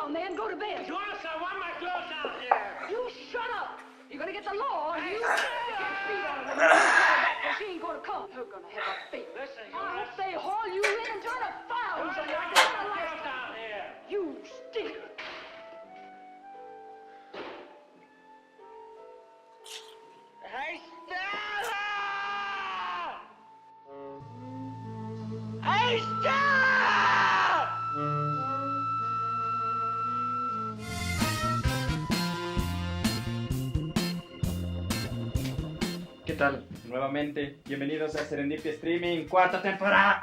down there and go to bed. Joyce, I want my clothes out here. You shut up. You're gonna get the law. You get your feet on her. Because she ain't gonna come. You're gonna have a baby. Listen, I hope Joyce. they haul you in and turn a fire on Joyce, you I like want they my done last clothes time. out here. You stink. Hey, Stella! Hey, Stella! ¿Qué tal? Nuevamente, bienvenidos a Serendipia Streaming, cuarta temporada.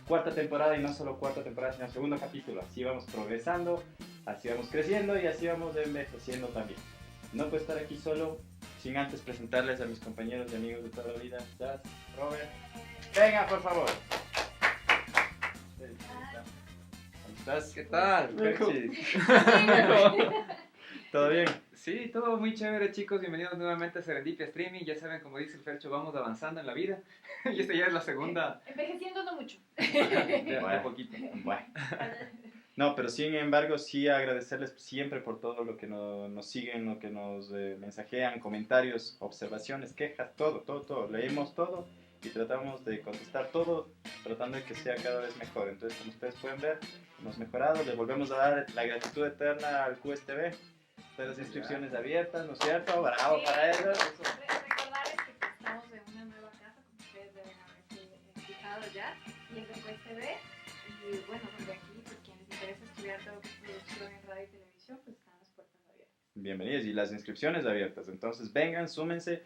Cuarta temporada y no solo cuarta temporada, sino segundo capítulo. Así vamos progresando, así vamos creciendo y así vamos envejeciendo también. No puedo estar aquí solo sin antes presentarles a mis compañeros y amigos de toda la vida. Jazz, Robert. Venga, por favor. ¿Cómo estás? ¿Qué tal? Perchis? ¿Todo bien? Sí, todo muy chévere, chicos. Bienvenidos nuevamente a Serendipia Streaming. Ya saben, como dice el Fercho, vamos avanzando en la vida. Y esta ya es la segunda. Envejeciendo no mucho. De poquito. Bueno. No, pero sin embargo, sí agradecerles siempre por todo lo que nos siguen, lo que nos mensajean, comentarios, observaciones, quejas, todo. Leemos todo y tratamos de contestar todo, tratando de que sea cada vez mejor. Entonces, como ustedes pueden ver, hemos mejorado. Les volvemos a dar la gratitud eterna al QSTV. Las inscripciones abiertas, ¿no es cierto? Bravo para ellos. Recordarles que estamos en una nueva casa, como ustedes deben haberse fijado ya, y es después TV. Y bueno, desde aquí, pues quien les interesa estudiar todo lo que es producción en radio y televisión, pues están las puertas abiertas. Bienvenidos y las inscripciones abiertas. Entonces vengan, súmense.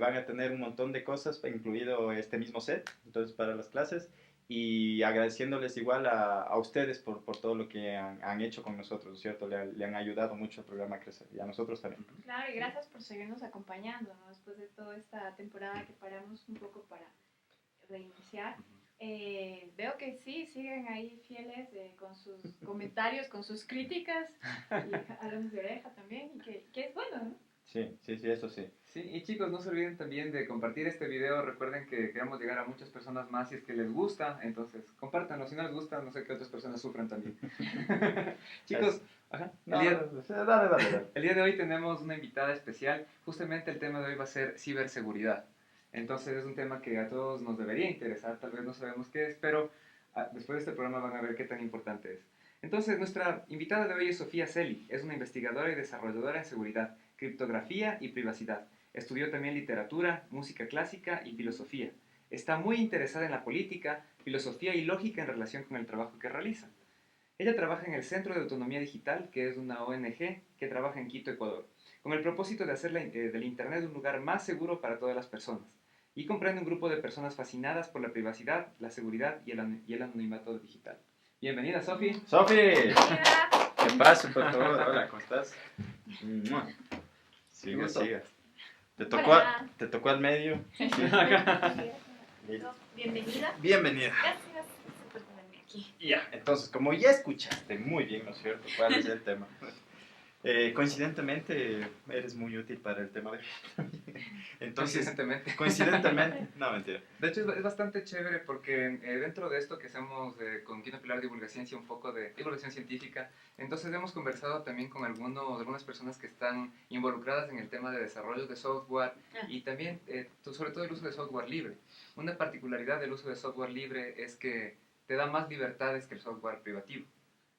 Van a tener un montón de cosas, incluido este mismo set, entonces para las clases. Y agradeciéndoles igual a ustedes por todo lo que han hecho con nosotros, ¿cierto? Le han ayudado mucho al programa a crecer y a nosotros también. Claro, y gracias por seguirnos acompañando, ¿no? Después de toda esta temporada que paramos un poco para reiniciar. Veo que sí, siguen ahí fieles con sus comentarios, con sus críticas, y alones de oreja también, y que es bueno, ¿no? Sí, eso sí. Sí, y chicos, no se olviden también de compartir este video. Recuerden que queremos llegar a muchas personas más si es que les gusta. Entonces, compártanlo. Si no les gusta, no sé qué otras personas sufran también. Chicos, ajá, Dale. el día de hoy tenemos una invitada especial. Justamente el tema de hoy va a ser ciberseguridad. Entonces es un tema que a todos nos debería interesar, tal vez no sabemos qué es, pero después de este programa van a ver qué tan importante es. Entonces nuestra invitada de hoy es Sofía Celi, es una investigadora y desarrolladora en seguridad, criptografía y privacidad. Estudió también literatura, música clásica y filosofía. Está muy interesada en la política, filosofía y lógica en relación con el trabajo que realiza. Ella trabaja en el Centro de Autonomía Digital, que es una ONG que trabaja en Quito, Ecuador, con el propósito de hacer del Internet un lugar más seguro para todas las personas. Y comprende un grupo de personas fascinadas por la privacidad, la seguridad y el anonimato digital. Bienvenida, Sofi. ¡Sofi! Mira, ¿Qué pasa, por favor? Hola, ¿cómo estás? Siga. Gusto. Te tocó al medio. bienvenida. Bienvenida. Gracias por tenerme aquí. Ya, entonces, como ya escuchaste muy bien, ¿no es cierto?, cuál es el tema. Coincidentemente, eres muy útil para el tema de hoy. Entonces, coincidentemente, no, mentira. De hecho, es bastante chévere porque dentro de esto que hacemos con Quino Pilar Divulgación, un poco de divulgación científica, entonces hemos conversado también con algunas personas que están involucradas en el tema de desarrollo de software y también, sobre todo, el uso de software libre. Una particularidad del uso de software libre es que te da más libertades que el software privativo.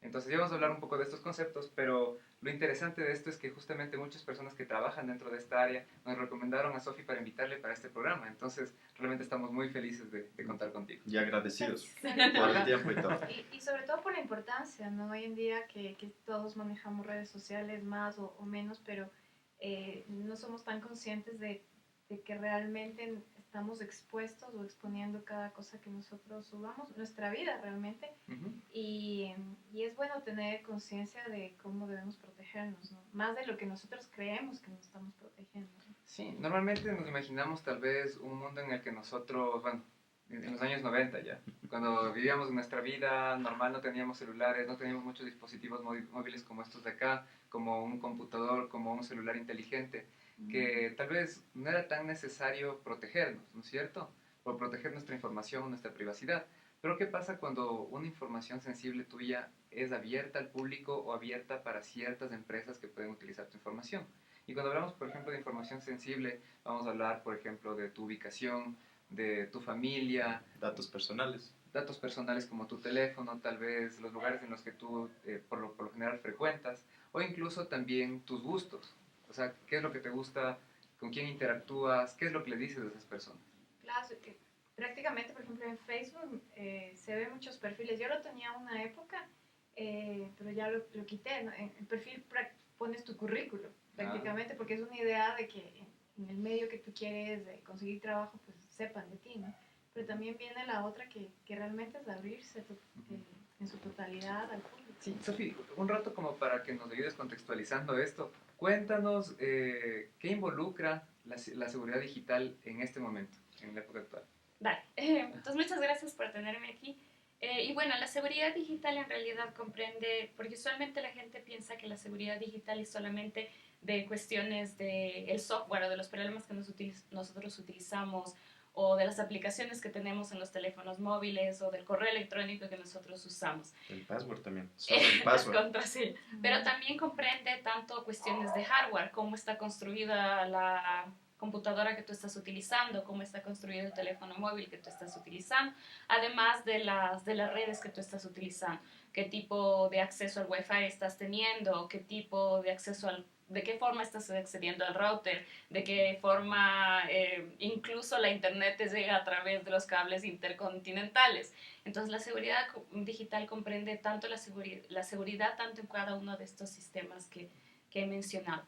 Entonces ya vamos a hablar un poco de estos conceptos, pero lo interesante de esto es que justamente muchas personas que trabajan dentro de esta área nos recomendaron a Sofi para invitarle para este programa. Entonces realmente estamos muy felices de contar contigo. Y agradecidos por el tiempo y todo. Y sobre todo por la importancia, ¿no? Hoy en día que todos manejamos redes sociales más o menos, pero no somos tan conscientes de que realmente estamos expuestos o exponiendo cada cosa que nosotros subamos, nuestra vida realmente, y es bueno tener conciencia de cómo debemos protegernos, ¿no? Más de lo que nosotros creemos que nos estamos protegiendo, ¿no? Sí, normalmente nos imaginamos tal vez un mundo en el que nosotros, bueno, en los años 90 ya, cuando vivíamos nuestra vida normal, no teníamos celulares, no teníamos muchos dispositivos móviles como estos de acá, como un computador, como un celular inteligente, que tal vez no era tan necesario protegernos, ¿no es cierto? Por proteger nuestra información, nuestra privacidad. Pero ¿qué pasa cuando una información sensible tuya es abierta al público o abierta para ciertas empresas que pueden utilizar tu información? Y cuando hablamos, por ejemplo, de información sensible, vamos a hablar, por ejemplo, de tu ubicación, de tu familia, Datos personales. datos personales como tu teléfono, tal vez los lugares en los que tú por lo general frecuentas, o incluso también tus gustos. O sea, qué es lo que te gusta, con quién interactúas, qué es lo que le dices a esas personas. Claro, que prácticamente, por ejemplo, en Facebook se ven muchos perfiles. Yo lo tenía una época, pero ya lo quité, ¿no? En el perfil pones tu currículum, prácticamente, porque es una idea de que en el medio que tú quieres conseguir trabajo, pues sepan de ti, ¿no? Pero también viene la otra que realmente es abrirse en su totalidad al público. Sí, Sofi, un rato como para que nos ayudes contextualizando esto. Cuéntanos qué involucra la seguridad digital en este momento, en la época actual. Vale, entonces muchas gracias por tenerme aquí. Y bueno, la seguridad digital en realidad comprende, porque usualmente la gente piensa que la seguridad digital es solamente de cuestiones del software o de los programas que nosotros utilizamos o de las aplicaciones que tenemos en los teléfonos móviles o del correo electrónico que nosotros usamos. El password también. Solo el Las password. contraseñas. Pero también comprende tanto cuestiones de hardware, cómo está construida la computadora que tú estás utilizando, cómo está construido el teléfono móvil que tú estás utilizando, además de las redes que tú estás utilizando, qué tipo de acceso al Wi-Fi estás teniendo, qué tipo de acceso de qué forma estás accediendo al router, de qué forma incluso la internet te llega a través de los cables intercontinentales. Entonces la seguridad digital comprende tanto la seguridad tanto en cada uno de estos sistemas que he mencionado.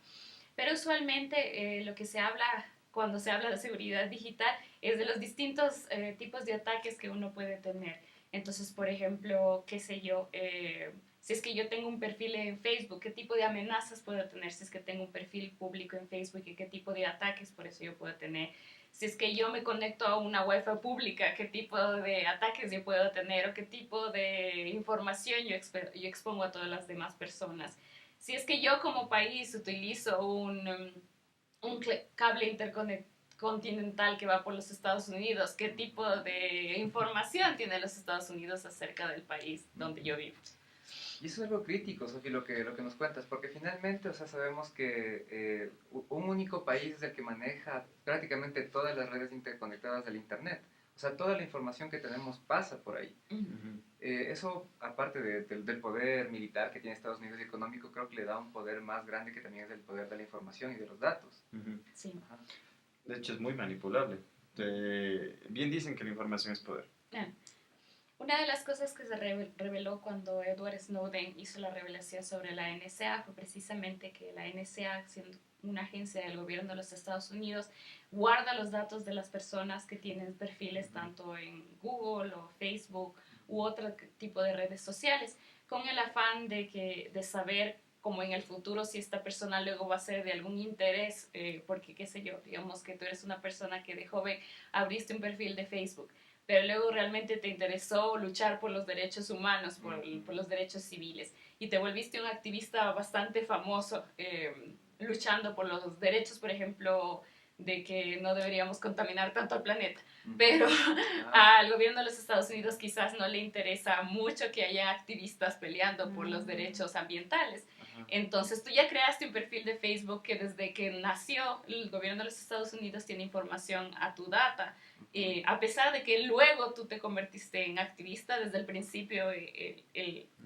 Pero usualmente lo que se habla cuando se habla de seguridad digital es de los distintos tipos de ataques que uno puede tener. Entonces, por ejemplo, qué sé yo, si es que yo tengo un perfil en Facebook, ¿qué tipo de amenazas puedo tener? Si es que tengo un perfil público en Facebook, ¿y qué tipo de ataques por eso yo puedo tener? Si es que yo me conecto a una Wi-Fi pública, ¿qué tipo de ataques yo puedo tener? ¿O qué tipo de información yo expongo a todas las demás personas? Si es que yo como país utilizo un cable intercontinental que va por los Estados Unidos, ¿qué tipo de información tiene los Estados Unidos acerca del país donde yo vivo? Y eso es algo crítico, Sofi, lo que nos cuentas, porque finalmente, o sea, sabemos que un único país es el que maneja prácticamente todas las redes interconectadas del Internet. O sea, toda la información que tenemos pasa por ahí. Ujú. Eso, aparte del poder militar que tiene Estados Unidos y económico, creo que le da un poder más grande que también es el poder de la información y de los datos. Ujú. Sí. Ajá. De hecho, es muy manipulable. Bien dicen que la información es poder. Una de las cosas que se reveló cuando Edward Snowden hizo la revelación sobre la NSA fue precisamente que la NSA, siendo una agencia del gobierno de los Estados Unidos, guarda los datos de las personas que tienen perfiles tanto en Google o Facebook u otro tipo de redes sociales, con el afán de saber como en el futuro si esta persona luego va a ser de algún interés, porque qué sé yo, digamos que tú eres una persona que de joven abriste un perfil de Facebook, pero luego realmente te interesó luchar por los derechos humanos, por los derechos civiles, y te volviste un activista bastante famoso, luchando por los derechos, por ejemplo, de que no deberíamos contaminar tanto al planeta. Pero al gobierno de los Estados Unidos quizás no le interesa mucho que haya activistas peleando por los derechos ambientales. Entonces tú ya creaste un perfil de Facebook que desde que nació el gobierno de los Estados Unidos tiene información a tu data. A pesar de que luego tú te convertiste en activista, desde el principio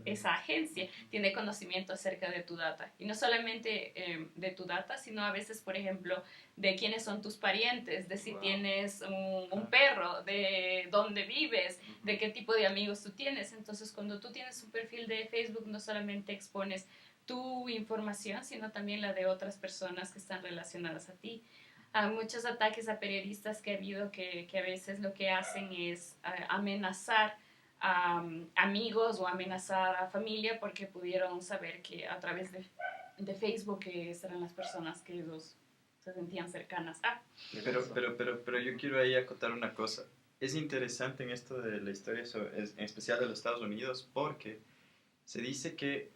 esa agencia tiene conocimiento acerca de tu data. Y no solamente de tu data, sino a veces, por ejemplo, de quiénes son tus parientes, de si tienes un perro, de dónde vives, de qué tipo de amigos tú tienes. Entonces, cuando tú tienes un perfil de Facebook, no solamente expones tu información, sino también la de otras personas que están relacionadas a ti. Hay muchos ataques a periodistas que ha habido que a veces lo que hacen es amenazar a amigos o amenazar a familia porque pudieron saber que a través de Facebook eran las personas que ellos se sentían cercanas a. Pero yo quiero ahí acotar una cosa. Es interesante en esto de la historia, en especial de los Estados Unidos, porque se dice que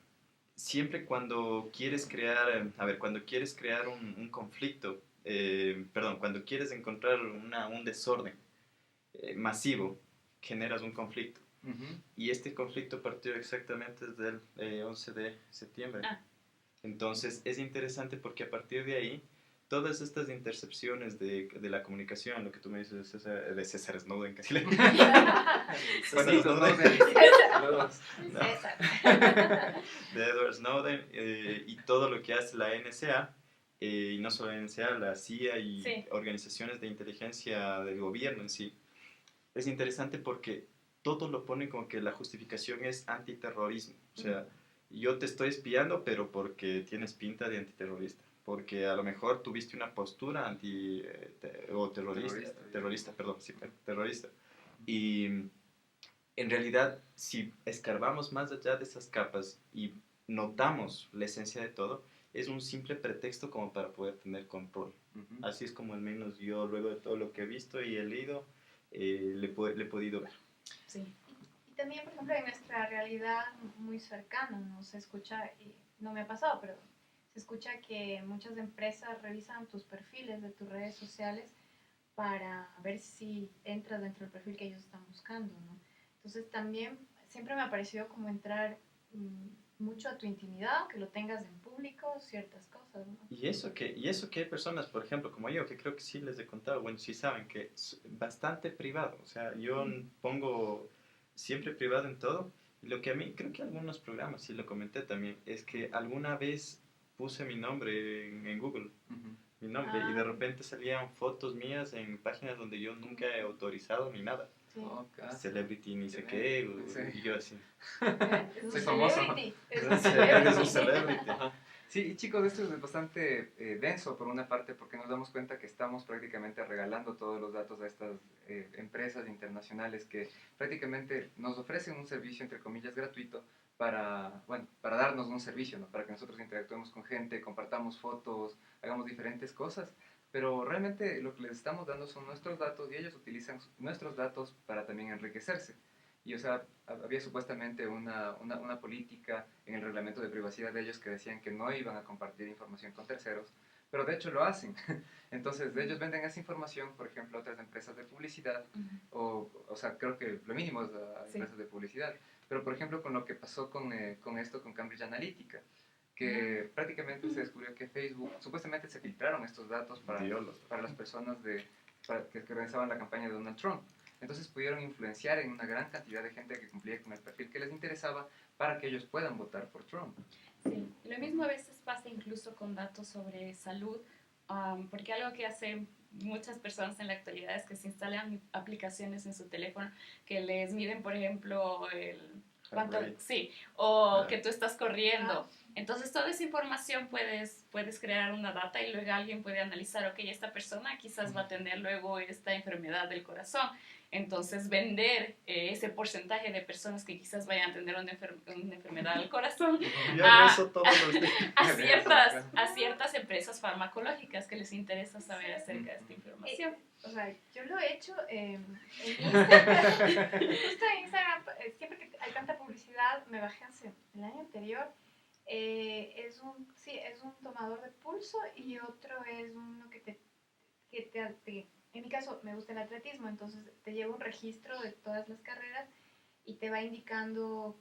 siempre cuando quieres crear, cuando quieres crear un conflicto, cuando quieres encontrar un desorden masivo, generas un conflicto. Y este conflicto partió exactamente desde el 11 de septiembre. Ah. Entonces es interesante porque a partir de ahí, todas estas intercepciones de la comunicación, lo que tú me dices de César Snowden, casi le... César Snowden. Saludos. No. César. De Edward Snowden y todo lo que hace la NSA, y no solo la NSA, la CIA y Sí. organizaciones de inteligencia del gobierno en sí. Es interesante porque todo lo ponen como que la justificación es antiterrorismo. O sea, yo te estoy espiando, pero porque tienes pinta de antiterrorista. Porque a lo mejor tuviste una postura terrorista, perdón, sí, terrorista. Y en realidad, si escarbamos más allá de esas capas y notamos la esencia de todo, es un simple pretexto como para poder tener control. Así es como al menos yo, luego de todo lo que he visto y he leído, le he podido ver. Sí. Y también, por ejemplo, en nuestra realidad muy cercana, ¿no? Se escucha, y no me ha pasado, pero se escucha que muchas empresas revisan tus perfiles de tus redes sociales para ver si entras dentro del perfil que ellos están buscando, ¿no? Entonces también siempre me ha parecido como entrar mucho a tu intimidad, que lo tengas en público, ciertas cosas, ¿no? Y eso que hay personas, por ejemplo, como yo, que creo que sí les he contado, bueno, sí saben que es bastante privado. O sea, yo pongo siempre privado en todo. Y lo que a mí, creo que algunos programas, sí lo comenté también, es que alguna vez puse mi nombre en Google, mi nombre, y de repente salían fotos mías en páginas donde yo nunca he autorizado ni nada. Sí. Celebrity ni sé qué, Sí. y yo así. Es un Soy famoso. celebrity. Es un Eres celebrity. un celebrity. Sí, y chicos, esto es bastante denso por una parte porque nos damos cuenta que estamos prácticamente regalando todos los datos a estas empresas internacionales que prácticamente nos ofrecen un servicio, entre comillas, gratuito para darnos un servicio, ¿no? Para que nosotros interactuemos con gente, compartamos fotos, hagamos diferentes cosas. Pero realmente lo que les estamos dando son nuestros datos y ellos utilizan nuestros datos para también enriquecerse. Y, o sea, había supuestamente una política en el reglamento de privacidad de ellos que decían que no iban a compartir información con terceros, pero de hecho lo hacen. Entonces, ellos venden esa información, por ejemplo, a otras empresas de publicidad, o sea, creo que lo mínimo es a empresas de publicidad. Pero, por ejemplo, con lo que pasó con esto, con Cambridge Analytica, que prácticamente se descubrió que Facebook, supuestamente se filtraron estos datos para las personas que organizaban la campaña de Donald Trump. Entonces pudieron influenciar en una gran cantidad de gente que cumplía con el perfil que les interesaba para que ellos puedan votar por Trump. Sí, lo mismo a veces pasa incluso con datos sobre salud, porque algo que hacen muchas personas en la actualidad es que se instalan aplicaciones en su teléfono que les miden, por ejemplo, que tú estás corriendo. Entonces, toda esa información puedes crear una data y luego alguien puede analizar, ok, esta persona quizás va a tener luego esta enfermedad del corazón. Entonces, vender ese porcentaje de personas que quizás vayan a tener una enfermedad del corazón a ciertas empresas farmacológicas que les interesa saber acerca de esta información. O sea, yo lo he hecho en Instagram. Justo en Instagram, siempre que hay tanta publicidad, me bajé hace el año anterior. Es un tomador de pulso y otro es uno que te en mi caso me gusta el atletismo, entonces te lleva un registro de todas las carreras y te va indicando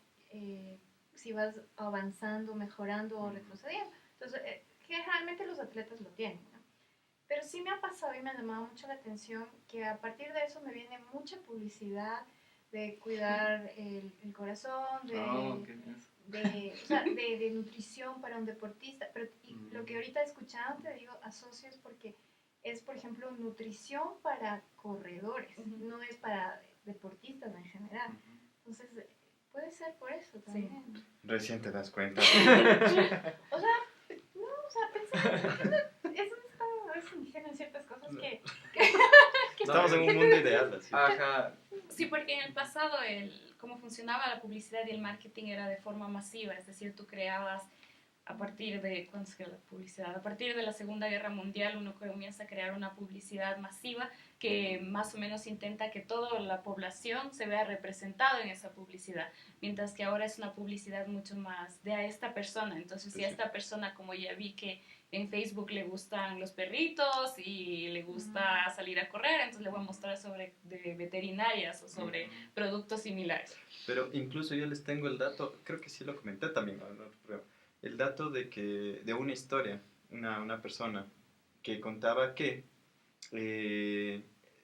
si vas avanzando, mejorando o retrocediendo. Entonces, generalmente los atletas lo tienen, ¿no? Pero sí me ha pasado y me ha llamado mucho la atención que a partir de eso me viene mucha publicidad de cuidar el corazón, de nutrición para un deportista. Pero lo que ahorita escuchando te digo, asocio es porque es, por ejemplo, nutrición para corredores, no es para deportistas en general. Entonces, puede ser por eso también. Sí. Recién te das cuenta. Pensando, eso está a veces ingenuo en ciertas cosas que Estamos en un mundo ideal, así. Ajá. Sí, porque en el pasado cómo funcionaba la publicidad y el marketing era de forma masiva, es decir, tú creabas a partir de, ¿cuándo se creó la publicidad? A partir de la Segunda Guerra Mundial uno comienza a crear una publicidad masiva que más o menos intenta que toda la población se vea representado en esa publicidad, mientras que ahora es una publicidad mucho más de a esta persona. Entonces, si a esta persona, como ya vi que en Facebook le gustan los perritos y le gusta salir a correr, entonces le voy a mostrar sobre de veterinarias o sobre productos similares. Pero incluso yo les tengo el dato, creo que sí lo comenté también, ¿no? Pero el dato de una historia, una persona que contaba que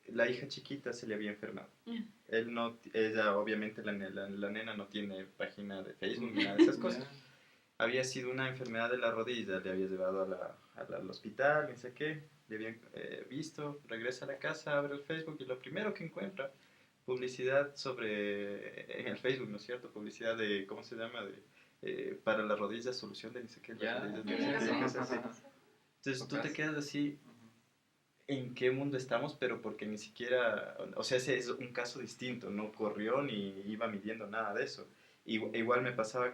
la hija chiquita se le había enfermado. Ella obviamente la nena no tiene página de Facebook ni nada de esas cosas. Había sido una enfermedad de la rodilla, le había llevado al hospital, no sé qué, le habían visto, regresa a la casa, abre el Facebook y lo primero que encuentra, publicidad en el Facebook, ¿no es cierto? Publicidad de, ¿cómo se llama? Para las rodillas, solución de ni sé qué, las rodillas, no sé qué, cosas así. Entonces tú te quedas así, ¿en qué mundo estamos? Pero porque ni siquiera, o sea, ese es un caso distinto, no corrió ni iba midiendo nada de eso. Igual me pasaba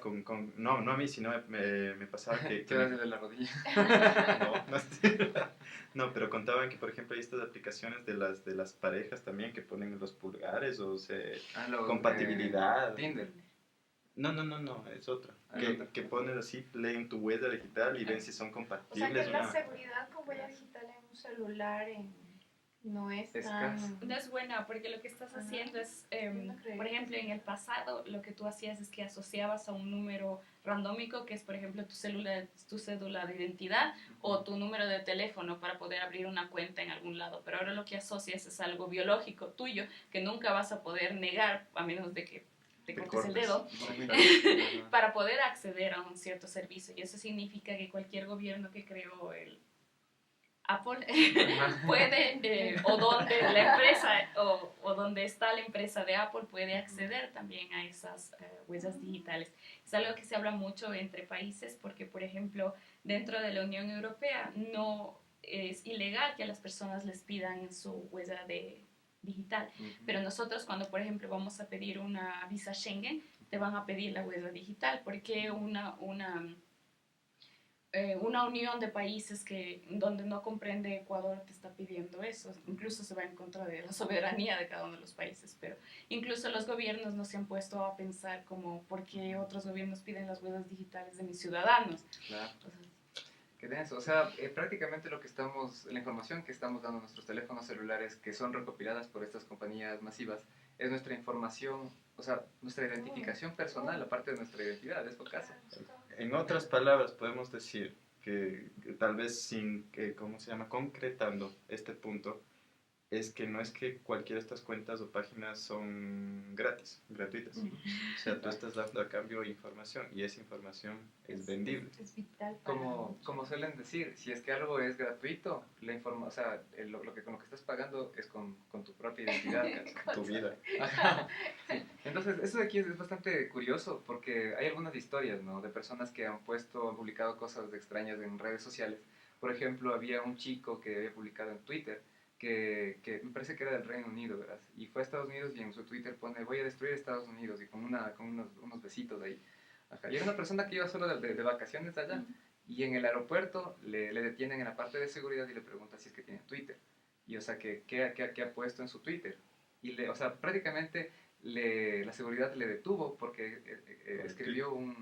no a mí, sino me pasaba que Te vas de la rodilla. no, no, pero contaban que, por ejemplo, hay estas aplicaciones de las parejas también que ponen los pulgares o compatibilidad. Tinder. No, es otra. Hay otra. Que pones así, leen tu huella digital y ven si son O compatibles. sea que la ¿no? seguridad con huella digital en un celular no es Escasa. tan... No es buena porque lo que estás haciendo es, no creo. por ejemplo, en el pasado lo que tú hacías es que asociabas a un número randómico, que es, por ejemplo, tu cédula de identidad o tu número de teléfono para poder abrir una cuenta en algún lado. Pero ahora lo que asocias es algo biológico tuyo que nunca vas a poder negar a menos de que te cortes el dedo para poder acceder a un cierto servicio. Y eso significa que cualquier gobierno que creó el Apple puede, o donde la empresa, o donde está la empresa de Apple puede acceder también a esas huellas digitales. Es algo que se habla mucho entre países porque, por ejemplo, dentro de la Unión Europea no es ilegal que a las personas les pidan su huella digital, pero nosotros cuando, por ejemplo, vamos a pedir una visa Schengen, te van a pedir la huella digital porque una unión de países donde no comprende Ecuador te está pidiendo eso. Incluso se va en contra de la soberanía de cada uno de los países, pero incluso los gobiernos no se han puesto a pensar como por qué otros gobiernos piden las huellas digitales de mis ciudadanos. Claro. Qué denso. O sea, prácticamente la información que estamos dando a nuestros teléfonos celulares, que son recopiladas por estas compañías masivas, es nuestra información, o sea, nuestra identificación personal, aparte de nuestra identidad, es caso. En otras palabras, podemos decir que tal vez ¿cómo se llama? Concretando este punto, es que no es que cualquiera de estas cuentas o páginas son gratuitas. O sea, tú estás dando a cambio información y esa información es vendible. Es vital para Como suelen decir, si es que algo es gratuito, o sea, con lo que estás pagando es con tu propia identidad, Tu vida. Ajá. Sí. Entonces, eso de aquí es bastante curioso porque hay algunas historias, ¿no? De personas que han publicado cosas extrañas en redes sociales. Por ejemplo, había un chico que había publicado en Twitter que me parece que era del Reino Unido, ¿verdad? Y fue a Estados Unidos y en su Twitter pone, voy a destruir Estados Unidos y con unos besitos ahí. Ajá. Y era una persona que iba solo de vacaciones allá. Y en el aeropuerto le detienen en la parte de seguridad y le preguntan si es que tiene Twitter. Y o sea, ¿qué ha puesto en su Twitter? Y o sea, prácticamente la seguridad le detuvo porque escribió un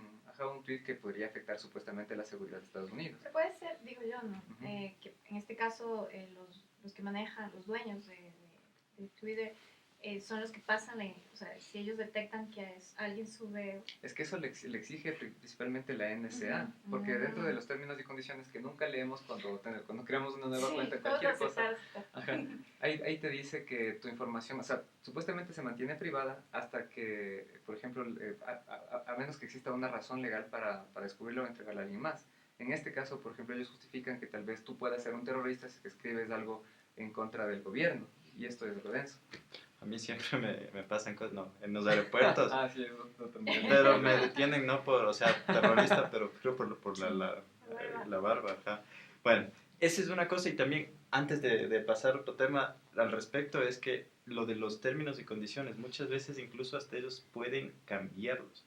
tweet que podría afectar supuestamente la seguridad de Estados Unidos. Puede ser, digo yo, ¿no? Que en este caso los que manejan, los dueños de Twitter, son los que pasan, o sea, si ellos detectan que alguien sube... Es que eso le exige principalmente la NSA, porque dentro de los términos y condiciones que nunca leemos cuando creamos una nueva cuenta, cualquier cosa, ahí te dice que tu información, o sea, supuestamente se mantiene privada hasta que, por ejemplo, a menos que exista una razón legal para descubrirlo o entregarlo a alguien más. En este caso, por ejemplo, ellos justifican que tal vez tú puedas ser un terrorista si escribes algo en contra del gobierno, y esto es lo denso. A mí siempre me pasan cosas, no, en los aeropuertos. Sí, eso también. Pero me detienen, no por, o sea, terrorista, pero creo por la barba. Ajá. Bueno, esa es una cosa y también, antes de pasar a otro tema al respecto, es que lo de los términos y condiciones, muchas veces incluso hasta ellos pueden cambiarlos.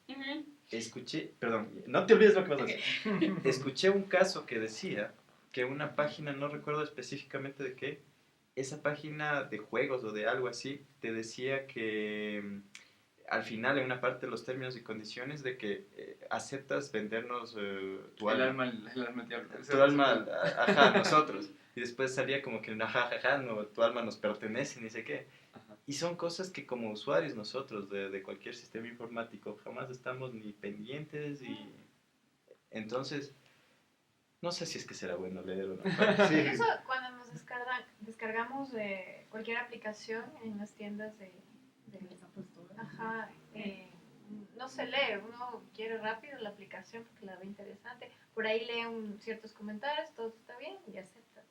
Perdón, no te olvides lo que vas a decir. Escuché un caso que decía que una página, no recuerdo específicamente de qué, esa página de juegos o de algo así, te decía que al final, en una parte de los términos y condiciones, de que aceptas vendernos tu El alma. alma al diablo. Tu alma, ajá, nosotros. Y después salía como que, ajá, ajá, no, tu alma nos pertenece, ni sé qué. Ajá. Y son cosas que como usuarios nosotros de cualquier sistema informático jamás estamos ni pendientes y entonces no sé si es que será bueno leer o no. Bueno, sí. Eso cuando nos descargamos cualquier aplicación en las tiendas de ajá, no se lee, uno quiere rápido la aplicación porque la ve interesante, por ahí lee ciertos comentarios, todo está bien y acepta.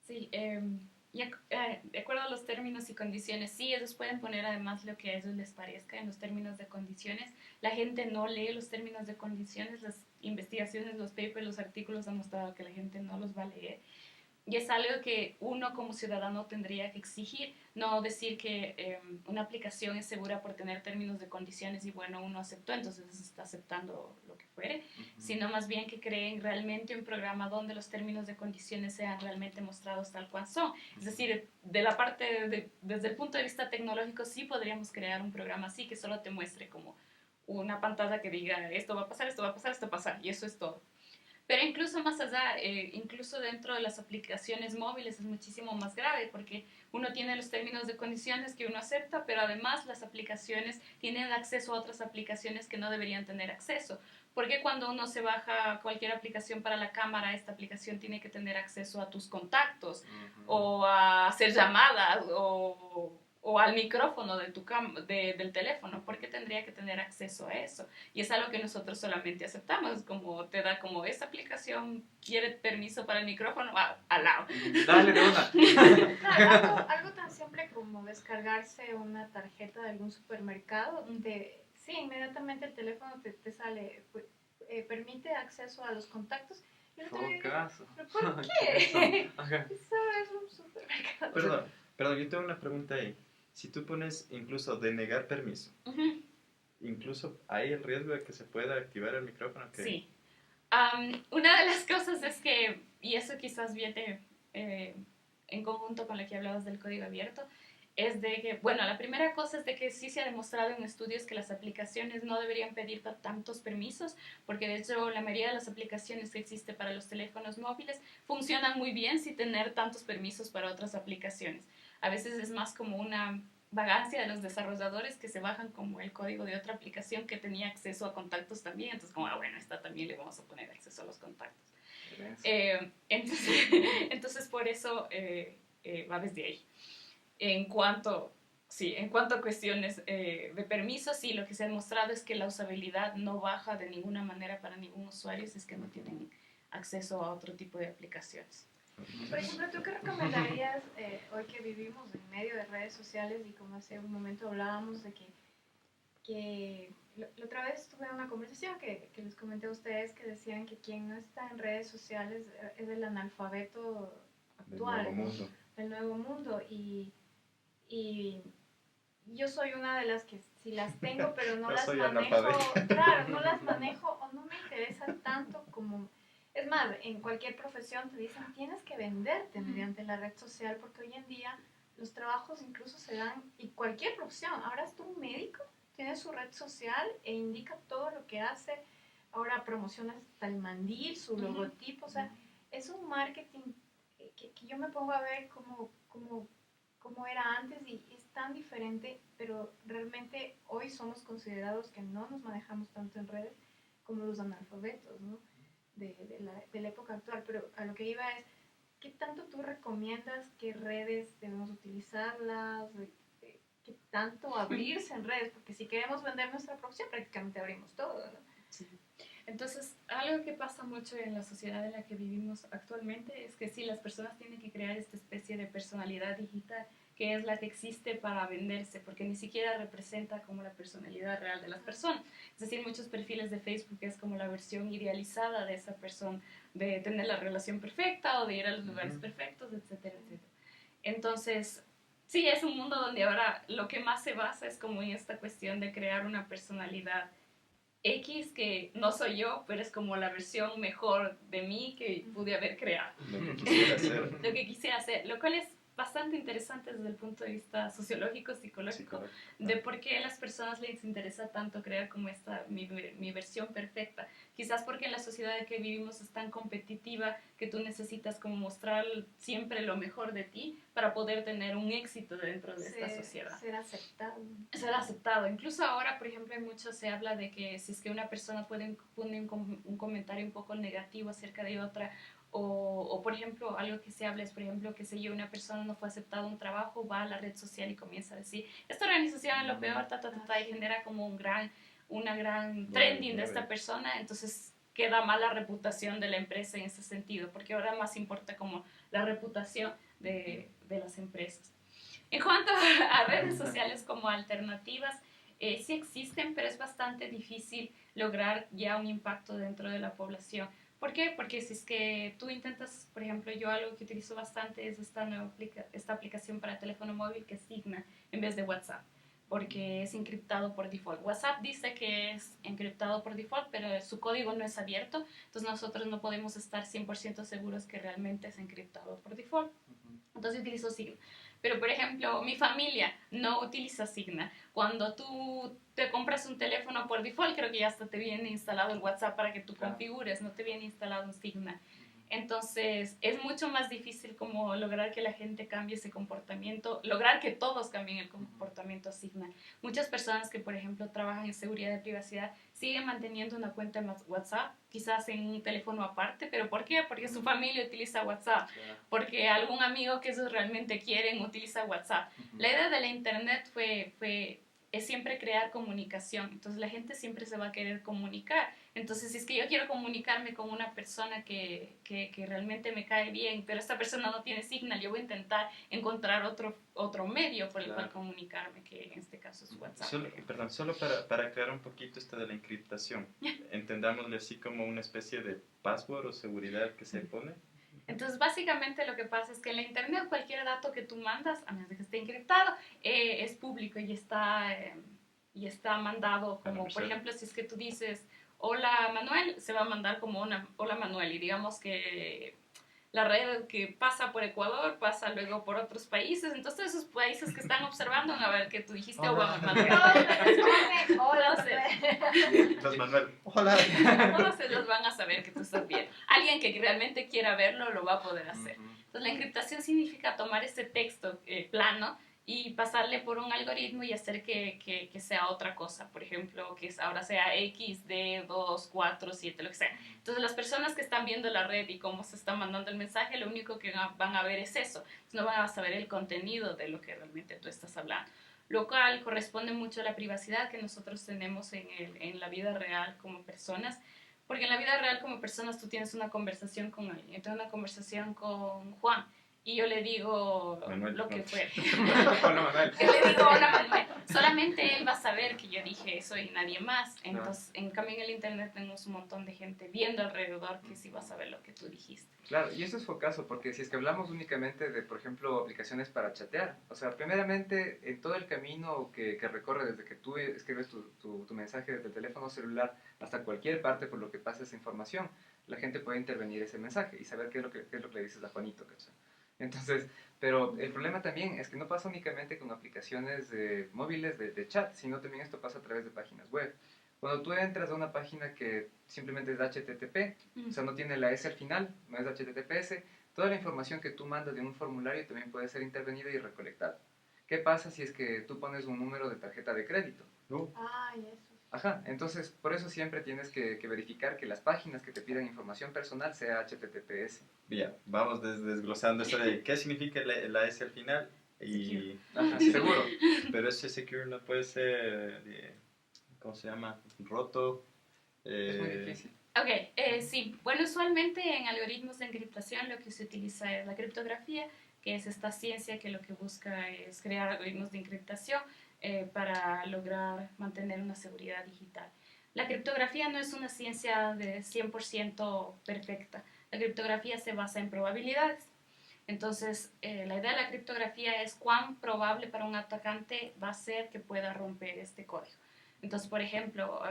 Sí, de acuerdo a los términos y condiciones, sí, ellos pueden poner además lo que a ellos les parezca en los términos de condiciones. La gente no lee los términos de condiciones, las investigaciones, los papers, los artículos han mostrado que la gente no los va a leer. Y es algo que uno como ciudadano tendría que exigir, no decir que una aplicación es segura por tener términos de condiciones y bueno, uno aceptó, entonces está aceptando lo que fuere, sino más bien que creen realmente un programa donde los términos de condiciones sean realmente mostrados tal cual son. Es decir, de la parte, desde el punto de vista tecnológico, sí podríamos crear un programa así que solo te muestre como una pantalla que diga esto va a pasar, esto va a pasar, esto va a pasar, y eso es todo. Pero incluso más allá, incluso dentro de las aplicaciones móviles es muchísimo más grave porque uno tiene los términos de condiciones que uno acepta, pero además las aplicaciones tienen acceso a otras aplicaciones que no deberían tener acceso. Porque cuando uno se baja cualquier aplicación para la cámara, esta aplicación tiene que tener acceso a tus contactos o a hacer llamadas o al micrófono de del teléfono, porque tendría que tener acceso a eso. Y es algo que nosotros solamente aceptamos, como te da como esta aplicación quiere permiso para el micrófono, al lado. Dale, de una. Claro, algo tan simple como descargarse una tarjeta de algún supermercado, donde sí, inmediatamente el teléfono te sale, permite acceso a los contactos. Y el otro día digo, Focazo. ¿pero por qué? Ajá. Eso es un supermercado. Perdón, yo tengo una pregunta ahí. Si tú pones incluso denegar permiso, incluso hay el riesgo de que se pueda activar el micrófono. ¿Qué? Sí. Una de las cosas es que, y eso quizás viene en conjunto con lo que hablabas del código abierto, es de que, bueno, la primera cosa es de que sí se ha demostrado en estudios que las aplicaciones no deberían pedir tantos permisos, porque de hecho la mayoría de las aplicaciones que existen para los teléfonos móviles funcionan muy bien sin tener tantos permisos para otras aplicaciones. A veces es más como una vagancia de los desarrolladores que se bajan como el código de otra aplicación que tenía acceso a contactos también, entonces como, bueno, esta también le vamos a poner acceso a los contactos. Entonces por eso va desde ahí. En cuanto a cuestiones de permisos, sí, lo que se ha demostrado es que la usabilidad no baja de ninguna manera para ningún usuario si es que no tienen acceso a otro tipo de aplicaciones. Por ejemplo, ¿tú qué recomendarías hoy que vivimos en medio de redes sociales y como hace un momento hablábamos de que la otra vez tuve una conversación que les comenté a ustedes que decían que quien no está en redes sociales es el analfabeto actual, del nuevo mundo y yo soy una de las que sí las tengo pero no las manejo, claro, no las manejo o no me interesa tanto como... Es más, en cualquier profesión te dicen tienes que venderte mediante la red social porque hoy en día los trabajos incluso se dan, y cualquier profesión, ahora es un médico, tiene su red social e indica todo lo que hace, ahora promociona hasta el mandil, su logotipo, o sea, es un marketing que yo me pongo a ver cómo era antes y es tan diferente, pero realmente hoy somos considerados que no nos manejamos tanto en redes como los analfabetos, ¿no? de la época actual, pero a lo que iba es, ¿qué tanto tú recomiendas qué redes debemos utilizarlas? ¿Qué tanto abrirse en redes? Porque si queremos vender nuestra profesión, prácticamente abrimos todo, ¿no? Sí. Entonces, algo que pasa mucho en la sociedad en la que vivimos actualmente es que sí, las personas tienen que crear esta especie de personalidad digital que es la que existe para venderse, porque ni siquiera representa como la personalidad real de las personas. Es decir, muchos perfiles de Facebook es como la versión idealizada de esa persona, de tener la relación perfecta o de ir a los lugares perfectos, etcétera, etcétera. Entonces, sí, es un mundo donde ahora lo que más se basa es como en esta cuestión de crear una personalidad X que no soy yo, pero es como la versión mejor de mí que pude haber creado. Lo que quisiera hacer. Lo que quisiera hacer, lo cual es bastante interesante desde el punto de vista sociológico, psicológico, de por qué a las personas les interesa tanto crear como mi versión perfecta. Quizás porque en la sociedad en que vivimos es tan competitiva que tú necesitas como mostrar siempre lo mejor de ti para poder tener un éxito dentro de esta sociedad. Ser aceptado. Ser aceptado. Incluso ahora, por ejemplo, mucho se habla de que si es que una persona pone un comentario un poco negativo acerca de otra, o, por ejemplo, algo que se habla es, por ejemplo, que si una persona no fue aceptada un trabajo, va a la red social y comienza a decir, esta organización es lo peor, y genera como una gran trending de esta persona, entonces queda mala reputación de la empresa en ese sentido, porque ahora más importa como la reputación de las empresas. En cuanto a redes sociales como alternativas, sí existen, pero es bastante difícil lograr ya un impacto dentro de la población. ¿Por qué? Porque si es que tú intentas, por ejemplo, yo algo que utilizo bastante es esta aplicación para teléfono móvil que es Signa en vez de WhatsApp, porque es encriptado por default. WhatsApp dice que es encriptado por default, pero su código no es abierto, entonces nosotros no podemos estar 100% seguros que realmente es encriptado por default. Entonces utilizo Signa. Pero, por ejemplo, mi familia no utiliza Signa. Cuando tú te compras un teléfono por default, creo que ya hasta te viene instalado el WhatsApp para que tú configures, no te viene instalado un Signa. Entonces, es mucho más difícil como lograr que la gente cambie ese comportamiento, lograr que todos cambien el comportamiento Signa. Muchas personas que, por ejemplo, trabajan en seguridad y privacidad siguen manteniendo una cuenta en WhatsApp, quizás en un teléfono aparte, pero ¿por qué? Porque su familia utiliza WhatsApp, porque algún amigo que ellos realmente quieren utiliza WhatsApp. La idea de la internet es siempre crear comunicación, entonces la gente siempre se va a querer comunicar. Entonces, si es que yo quiero comunicarme con una persona que realmente me cae bien, pero esta persona no tiene Signal, yo voy a intentar encontrar otro medio por el cual comunicarme, que en este caso es WhatsApp. Solo para aclarar un poquito esto de la encriptación, entendámosle así como una especie de password o seguridad que se pone. Entonces, básicamente lo que pasa es que en la internet cualquier dato que tú mandas, a menos de que esté encriptado, es público y está mandado como, por ejemplo, si es que tú dices, hola Manuel, se va a mandar como una hola Manuel, y digamos que la red que pasa por Ecuador pasa luego por otros países, entonces esos países que están observando van a ver que tú dijiste hola Manuel. Hola, Entonces Manuel, hola. Todos ellos van a saber que tú estás bien. Alguien que realmente quiera verlo lo va a poder hacer. Entonces la encriptación significa tomar ese texto plano y pasarle por un algoritmo y hacer que sea otra cosa. Por ejemplo, que ahora sea X, D, 2, 4, 7, lo que sea. Entonces las personas que están viendo la red y cómo se está mandando el mensaje, lo único que van a ver es eso. Entonces no van a saber el contenido de lo que realmente tú estás hablando. Lo cual corresponde mucho a la privacidad que nosotros tenemos en la vida real como personas. Porque en la vida real como personas tú tienes una conversación con alguien. Yo tengo una conversación con Juan y yo le digo Manuel, lo que fue. Hola, Manuel. Yo le digo hola Manuel. Solamente él va a saber que yo dije eso y nadie más. Entonces, en cambio en el internet tenemos un montón de gente viendo alrededor que sí va a saber lo que tú dijiste. Claro, y eso es focazo, porque si es que hablamos únicamente de, por ejemplo, aplicaciones para chatear, o sea, primeramente, en todo el camino que recorre desde que tú escribes tu mensaje desde el teléfono celular hasta cualquier parte por lo que pasa esa información, la gente puede intervenir ese mensaje y saber qué es lo que le dices a Juanito, ¿cachai? Entonces, pero el problema también es que no pasa únicamente con aplicaciones móviles de chat, sino también esto pasa a través de páginas web. Cuando tú entras a una página que simplemente es HTTP, o sea, no tiene la S al final, no es HTTPS, toda la información que tú mandas de un formulario también puede ser intervenida y recolectada. ¿Qué pasa si es que tú pones un número de tarjeta de crédito? Ay, eso. Ajá, entonces por eso siempre tienes que verificar que las páginas que te pidan información personal sea HTTPS. Bien, vamos desglosando eso de qué significa la S al final y Ajá, seguro. pero ese secure no puede ser ¿cómo se llama? Roto. Es muy difícil. Ok, sí. Bueno, usualmente en algoritmos de encriptación lo que se utiliza es la criptografía, que es esta ciencia que lo que busca es crear algoritmos de encriptación para lograr mantener una seguridad digital. La criptografía no es una ciencia de 100% perfecta. La criptografía se basa en probabilidades. Entonces, la idea de la criptografía es cuán probable para un atacante va a ser que pueda romper este código. Entonces, por ejemplo,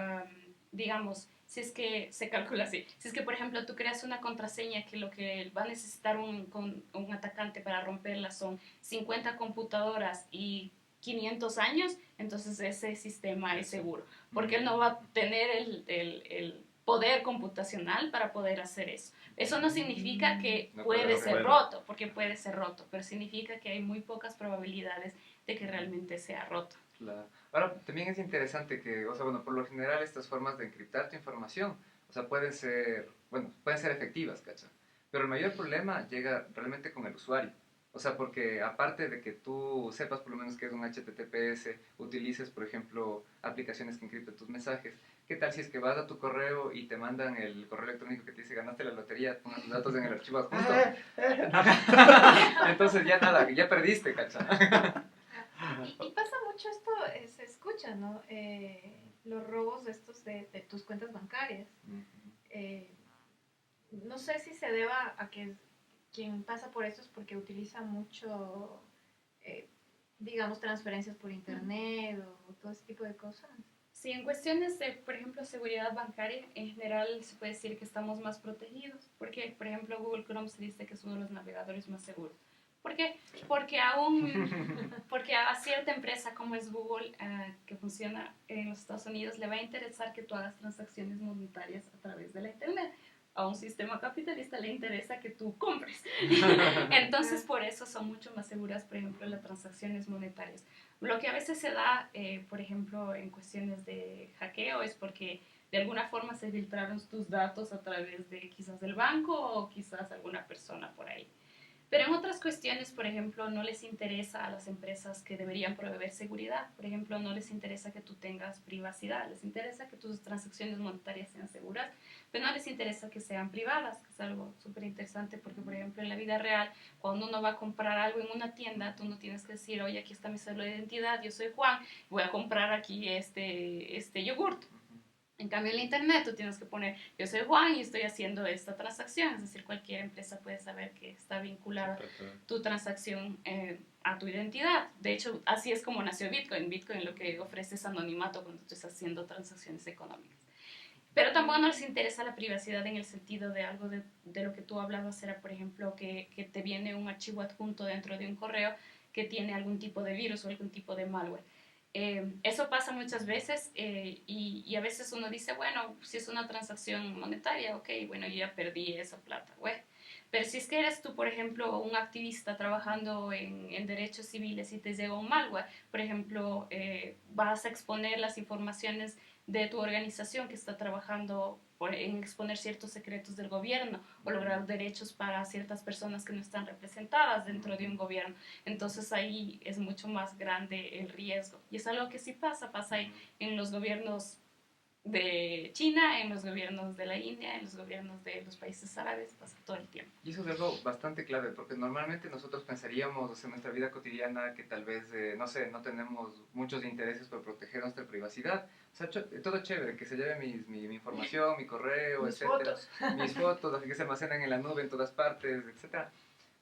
digamos, si es que se calcula así, si es que por ejemplo tú creas una contraseña que lo que va a necesitar un atacante para romperla son 50 computadoras y 500 años, entonces ese sistema es seguro, porque él no va a tener el poder computacional para poder hacer eso. Eso no significa que No puede puede ser romperlo. roto, porque puede ser roto, pero significa que hay muy pocas probabilidades de que realmente sea roto. Claro. Ahora, también es interesante que, o sea, bueno, por lo general estas formas de encriptar tu información, o sea, pueden ser, bueno, pueden ser efectivas, ¿cachai? Pero el mayor problema llega realmente con el usuario. O sea, porque aparte de que tú sepas por lo menos que es un HTTPS, utilices, por ejemplo, aplicaciones que encripten tus mensajes, ¿qué tal si es que vas a tu correo y te mandan el correo electrónico que te dice ganaste la lotería, pongas tus datos en el archivo adjunto? Entonces ya nada, ya perdiste, ¿cachai? Y pasa mucho esto, se escucha, ¿no? Los robos estos de tus cuentas bancarias. Eh, no sé si se deba a que quien pasa por esto es porque utiliza mucho, eh, digamos, transferencias por internet o todo ese tipo de cosas. Sí, en cuestiones de, por ejemplo, seguridad bancaria, en general se puede decir que estamos más protegidos, porque, por ejemplo, Google Chrome se dice que es uno de los navegadores más seguros. ¿Por qué? Porque a cierta empresa como es Google, que funciona en los Estados Unidos, le va a interesar que tú hagas transacciones monetarias a través de la Internet. A un sistema capitalista le interesa que tú compres. Entonces, por eso son mucho más seguras, por ejemplo, las transacciones monetarias. Lo que a veces se da, por ejemplo, en cuestiones de hackeo es porque de alguna forma se filtraron tus datos a través de quizás del banco o quizás alguna persona por ahí. Pero en otras cuestiones, por ejemplo, no les interesa a las empresas que deberían proveer seguridad. Por ejemplo, no les interesa que tú tengas privacidad, les interesa que tus transacciones monetarias sean seguras, pero no les interesa que sean privadas, que es algo súper interesante porque, por ejemplo, en la vida real, cuando uno va a comprar algo en una tienda, tú no tienes que decir, oye, aquí está mi cédula de identidad, yo soy Juan, voy a comprar aquí este yogurt. En cambio, en la internet tú tienes que poner, yo soy Juan y estoy haciendo esta transacción. Es decir, cualquier empresa puede saber que está vinculada tu transacción a tu identidad. De hecho, así es como nació Bitcoin. Bitcoin lo que ofrece es anonimato cuando tú estás haciendo transacciones económicas. Pero tampoco nos interesa la privacidad en el sentido de algo de lo que tú hablabas, era, por ejemplo, que te viene un archivo adjunto dentro de un correo que tiene algún tipo de virus o algún tipo de malware. Eso pasa muchas veces y a veces uno dice, bueno, si es una transacción monetaria, ok, bueno, yo ya perdí esa plata, güey. Pero si es que eres tú, por ejemplo, un activista trabajando en derechos civiles y te llega un malware, por ejemplo, vas a exponer las informaciones de tu organización que está trabajando en exponer ciertos secretos del gobierno o lograr derechos para ciertas personas que no están representadas dentro de un gobierno. Entonces ahí es mucho más grande el riesgo. Y es algo que sí pasa en los gobiernos de China, en los gobiernos de la India, en los gobiernos de los países árabes, pasa todo el tiempo. Y eso es algo bastante clave, porque normalmente nosotros pensaríamos, o sea, en nuestra vida cotidiana, que tal vez, no sé, no tenemos muchos intereses por proteger nuestra privacidad. O sea, todo chévere, que se lleve mi información, mi correo, Mis etcétera, fotos. mis fotos, así que se almacenan en la nube en todas partes, etcétera.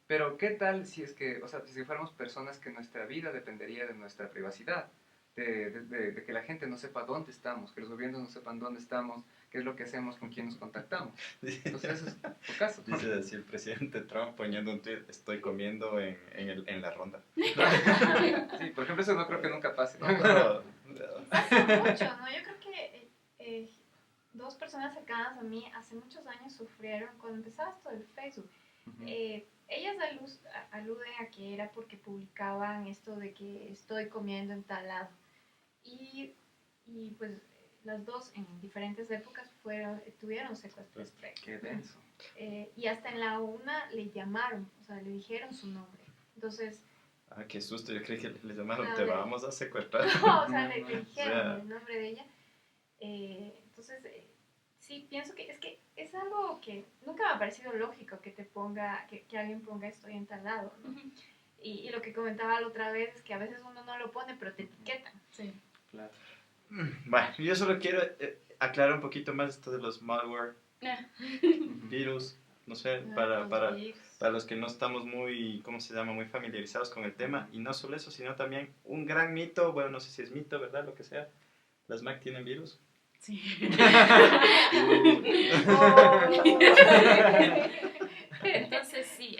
Pero, ¿qué tal si es que, o sea, si fuéramos personas que nuestra vida dependería de nuestra privacidad? De que la gente no sepa dónde estamos, que los gobiernos no sepan dónde estamos, qué es lo que hacemos, con quién nos contactamos. Entonces, eso es tu caso. Dice así el presidente Trump poniendo un tweet, estoy comiendo en la ronda. Sí, por ejemplo, eso no creo que nunca pase. No, pero, Pasa mucho, ¿no? Yo creo que dos personas cercanas a mí hace muchos años sufrieron cuando empezaba esto del Facebook. Ellas aluden a que era porque publicaban esto de que estoy comiendo en tal lado. Y pues las dos en diferentes épocas tuvieron secuestros previos. Qué denso. Y hasta en la una le llamaron, o sea, le dijeron su nombre. Entonces, qué susto, yo creí que le llamaron, No, te de- vamos a secuestrar. no, o sea, le O dijeron sea, el nombre de ella. Entonces, sí, pienso que es algo que nunca me ha parecido lógico que te ponga, que alguien ponga estoy en tal lado, ¿no? Y lo que comentaba la otra vez es que a veces uno no lo pone, pero te etiquetan. Sí. Claro. bueno, yo solo quiero aclarar un poquito más esto de los malware, virus, no sé, para los que no estamos muy, ¿cómo se llama?, muy familiarizados con el tema. Y no solo eso, sino también un gran mito, bueno, no sé si es mito, ¿verdad?, lo que sea. ¿Las Mac tienen virus? Sí. Entonces sí,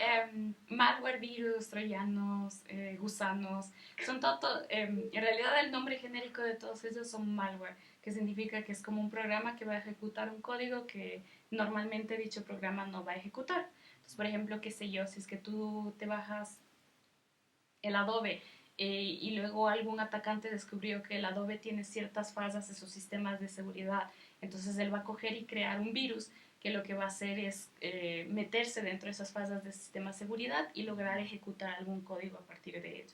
malware, virus, troyanos, gusanos, son todo, en realidad el nombre genérico de todos ellos son malware, que significa que es como un programa que va a ejecutar un código que normalmente dicho programa no va a ejecutar. Entonces, por ejemplo, qué sé yo, si es que tú te bajas el Adobe y luego algún atacante descubrió que el Adobe tiene ciertas fallas en sus sistemas de seguridad, entonces él va a coger y crear un virus que lo que va a hacer es meterse dentro de esas fallas de sistema de seguridad y lograr ejecutar algún código a partir de ello.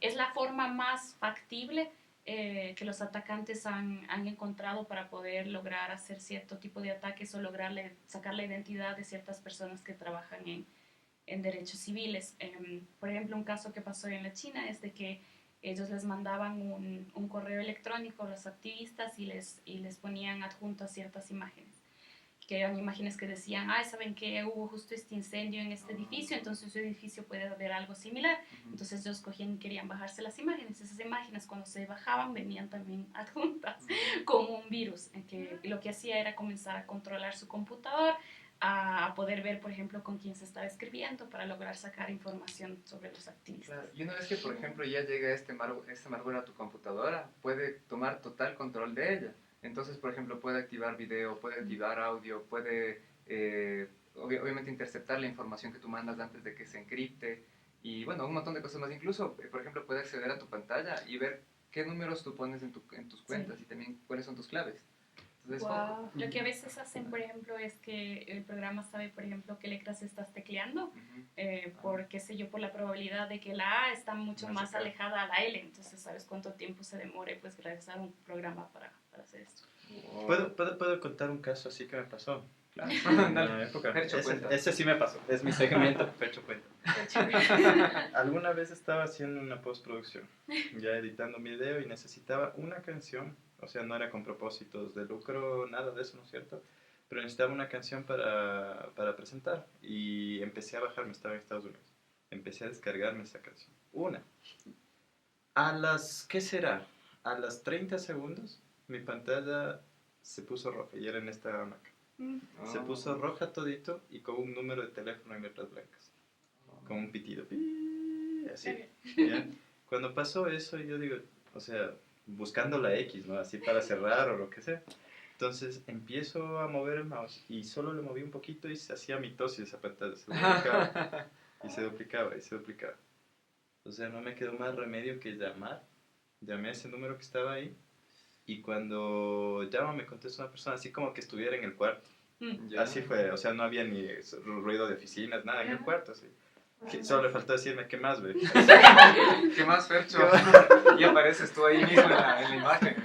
Es la forma más factible que los atacantes han encontrado para poder lograr hacer cierto tipo de ataques o lograr sacar la identidad de ciertas personas que trabajan en derechos civiles. Por ejemplo, un caso que pasó en la China es de que ellos les mandaban un correo electrónico a los activistas y les ponían adjuntas ciertas imágenes, que eran imágenes que decían, ¿saben qué? Hubo justo este incendio en este edificio, entonces su edificio puede haber algo similar. Entonces ellos cogían y querían bajarse las imágenes. Esas imágenes cuando se bajaban venían también adjuntas como un virus, en que lo que hacía era comenzar a controlar su computador, a poder ver, por ejemplo, con quién se estaba escribiendo para lograr sacar información sobre los activistas. Claro, y una vez que, por ejemplo, ya llega este malware a tu computadora, puede tomar total control de ella. Entonces, por ejemplo, puede activar video, puede activar audio, puede obviamente interceptar la información que tú mandas antes de que se encripte y, bueno, un montón de cosas más. Incluso, por ejemplo, puede acceder a tu pantalla y ver qué números tú pones en tus cuentas y también cuáles son tus claves. Entonces, Wow. Lo que a veces hacen, por ejemplo, es que el programa sabe, por ejemplo, qué letras estás tecleando, por, qué sé yo, por la probabilidad de que la A está mucho más alejada a la L, entonces sabes cuánto tiempo se demore, pues, realizar un programa para hacer esto. ¿Puedo contar un caso así que me pasó? Claro. En una época. Fercho cuenta. Ese sí me pasó, es mi segmento, Fercho cuenta. Alguna vez estaba haciendo una postproducción, ya editando un video y necesitaba una canción, o sea, no era con propósitos de lucro, nada de eso, ¿no es cierto? Pero necesitaba una canción para presentar y empecé a bajarme, estaba en Estados Unidos, empecé a descargarme esa canción, una. ¿Qué será? A las 30 segundos mi pantalla se puso roja y era en esta Mac. Se puso roja todito y con un número de teléfono en letras blancas. Con un pitido. Así. ¿Ya? Cuando pasó eso, yo digo, o sea, buscando la X, ¿no? Así para cerrar o lo que sea. Entonces empiezo a mover el mouse y solo le moví un poquito y se hacía mitosis esa pantalla. Se duplicaba. Y se duplicaba y se duplicaba. O sea, no me quedó más remedio que llamar. Llamé a ese número que estaba ahí. Y cuando llamo me contesta una persona así como que estuviera en el cuarto. Ya. Así fue, o sea, no había ni ruido de oficinas, nada, en el cuarto, así. Solo le faltó decirme, ¿qué más, ve? ¿Qué más, Fercho? Y apareces tú ahí mismo en la imagen.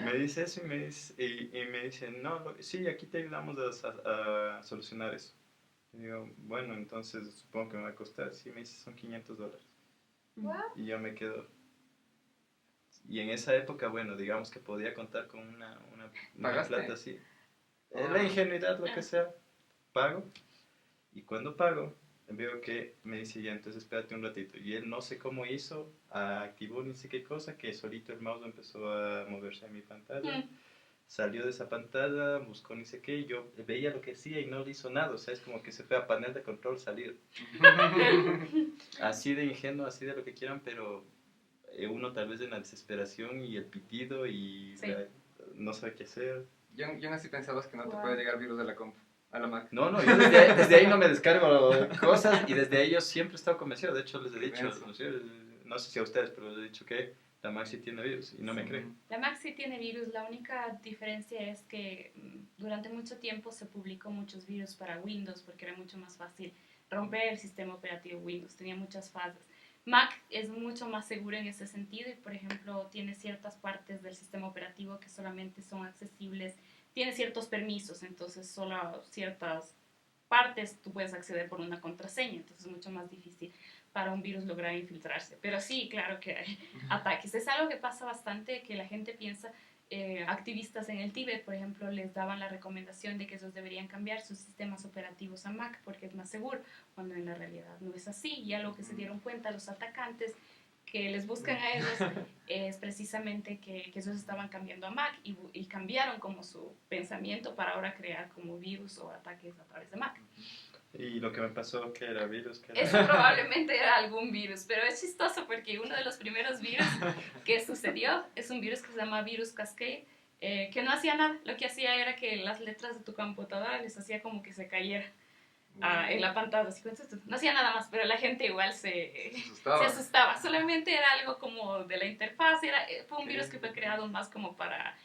Me dice eso y me dice, no, sí, aquí te ayudamos a solucionar eso. Y digo, bueno, entonces supongo que me va a costar. Sí, me dice, son $500. Wow. Y yo me quedo. Y en esa época, bueno, digamos que podía contar con una ¿Pagaste? plata así. La ingenuidad, lo que sea, pago. Y cuando pago, veo que me dice, ya, entonces espérate un ratito. Y él no sé cómo hizo, activó ni sé qué cosa, que solito el mouse empezó a moverse en mi pantalla. Salió de esa pantalla, buscó ni sé qué, y yo veía lo que hacía y no le hizo nada. O sea, es como que se fue a panel de control, salir. Así de ingenuo, así de lo que quieran, pero uno tal vez en la desesperación y el pitido y Sí. no sabe qué hacer. Yo aún así pensabas que no te Wow. puede llegar virus de la compu, a la Mac. No, yo desde ahí no me descargo cosas y desde ahí yo siempre he estado convencido. De hecho, les he dicho, no sé si a ustedes, pero les he dicho que la Mac sí tiene virus y no me creen. La Mac sí tiene virus, la única diferencia es que durante mucho tiempo se publicó muchos virus para Windows porque era mucho más fácil romper el sistema operativo Windows, tenía muchas fallas. Mac es mucho más seguro en ese sentido y, por ejemplo, tiene ciertas partes del sistema operativo que solamente son accesibles, tiene ciertos permisos, entonces solo ciertas partes tú puedes acceder por una contraseña, entonces es mucho más difícil para un virus lograr infiltrarse. Pero sí, claro que hay ataques. Es algo que pasa bastante, que la gente piensa, activistas en el Tíbet, por ejemplo, les daban la recomendación de que ellos deberían cambiar sus sistemas operativos a Mac porque es más seguro, cuando en la realidad no es así. Y algo que se dieron cuenta los atacantes, que les buscan a ellos es precisamente que ellos estaban cambiando a Mac y cambiaron como su pensamiento para ahora crear como virus o ataques a través de Mac. Y lo que me pasó, que era virus, que Eso probablemente era algún virus, pero es chistoso porque uno de los primeros virus que sucedió es un virus que se llama Virus Cascade, que no hacía nada. Lo que hacía era que las letras de tu computadora les hacía como que se cayera en la pantalla. Así, no hacía nada más, pero la gente igual se asustaba. Solamente era algo como de la interfaz. Fue un virus que fue creado más como para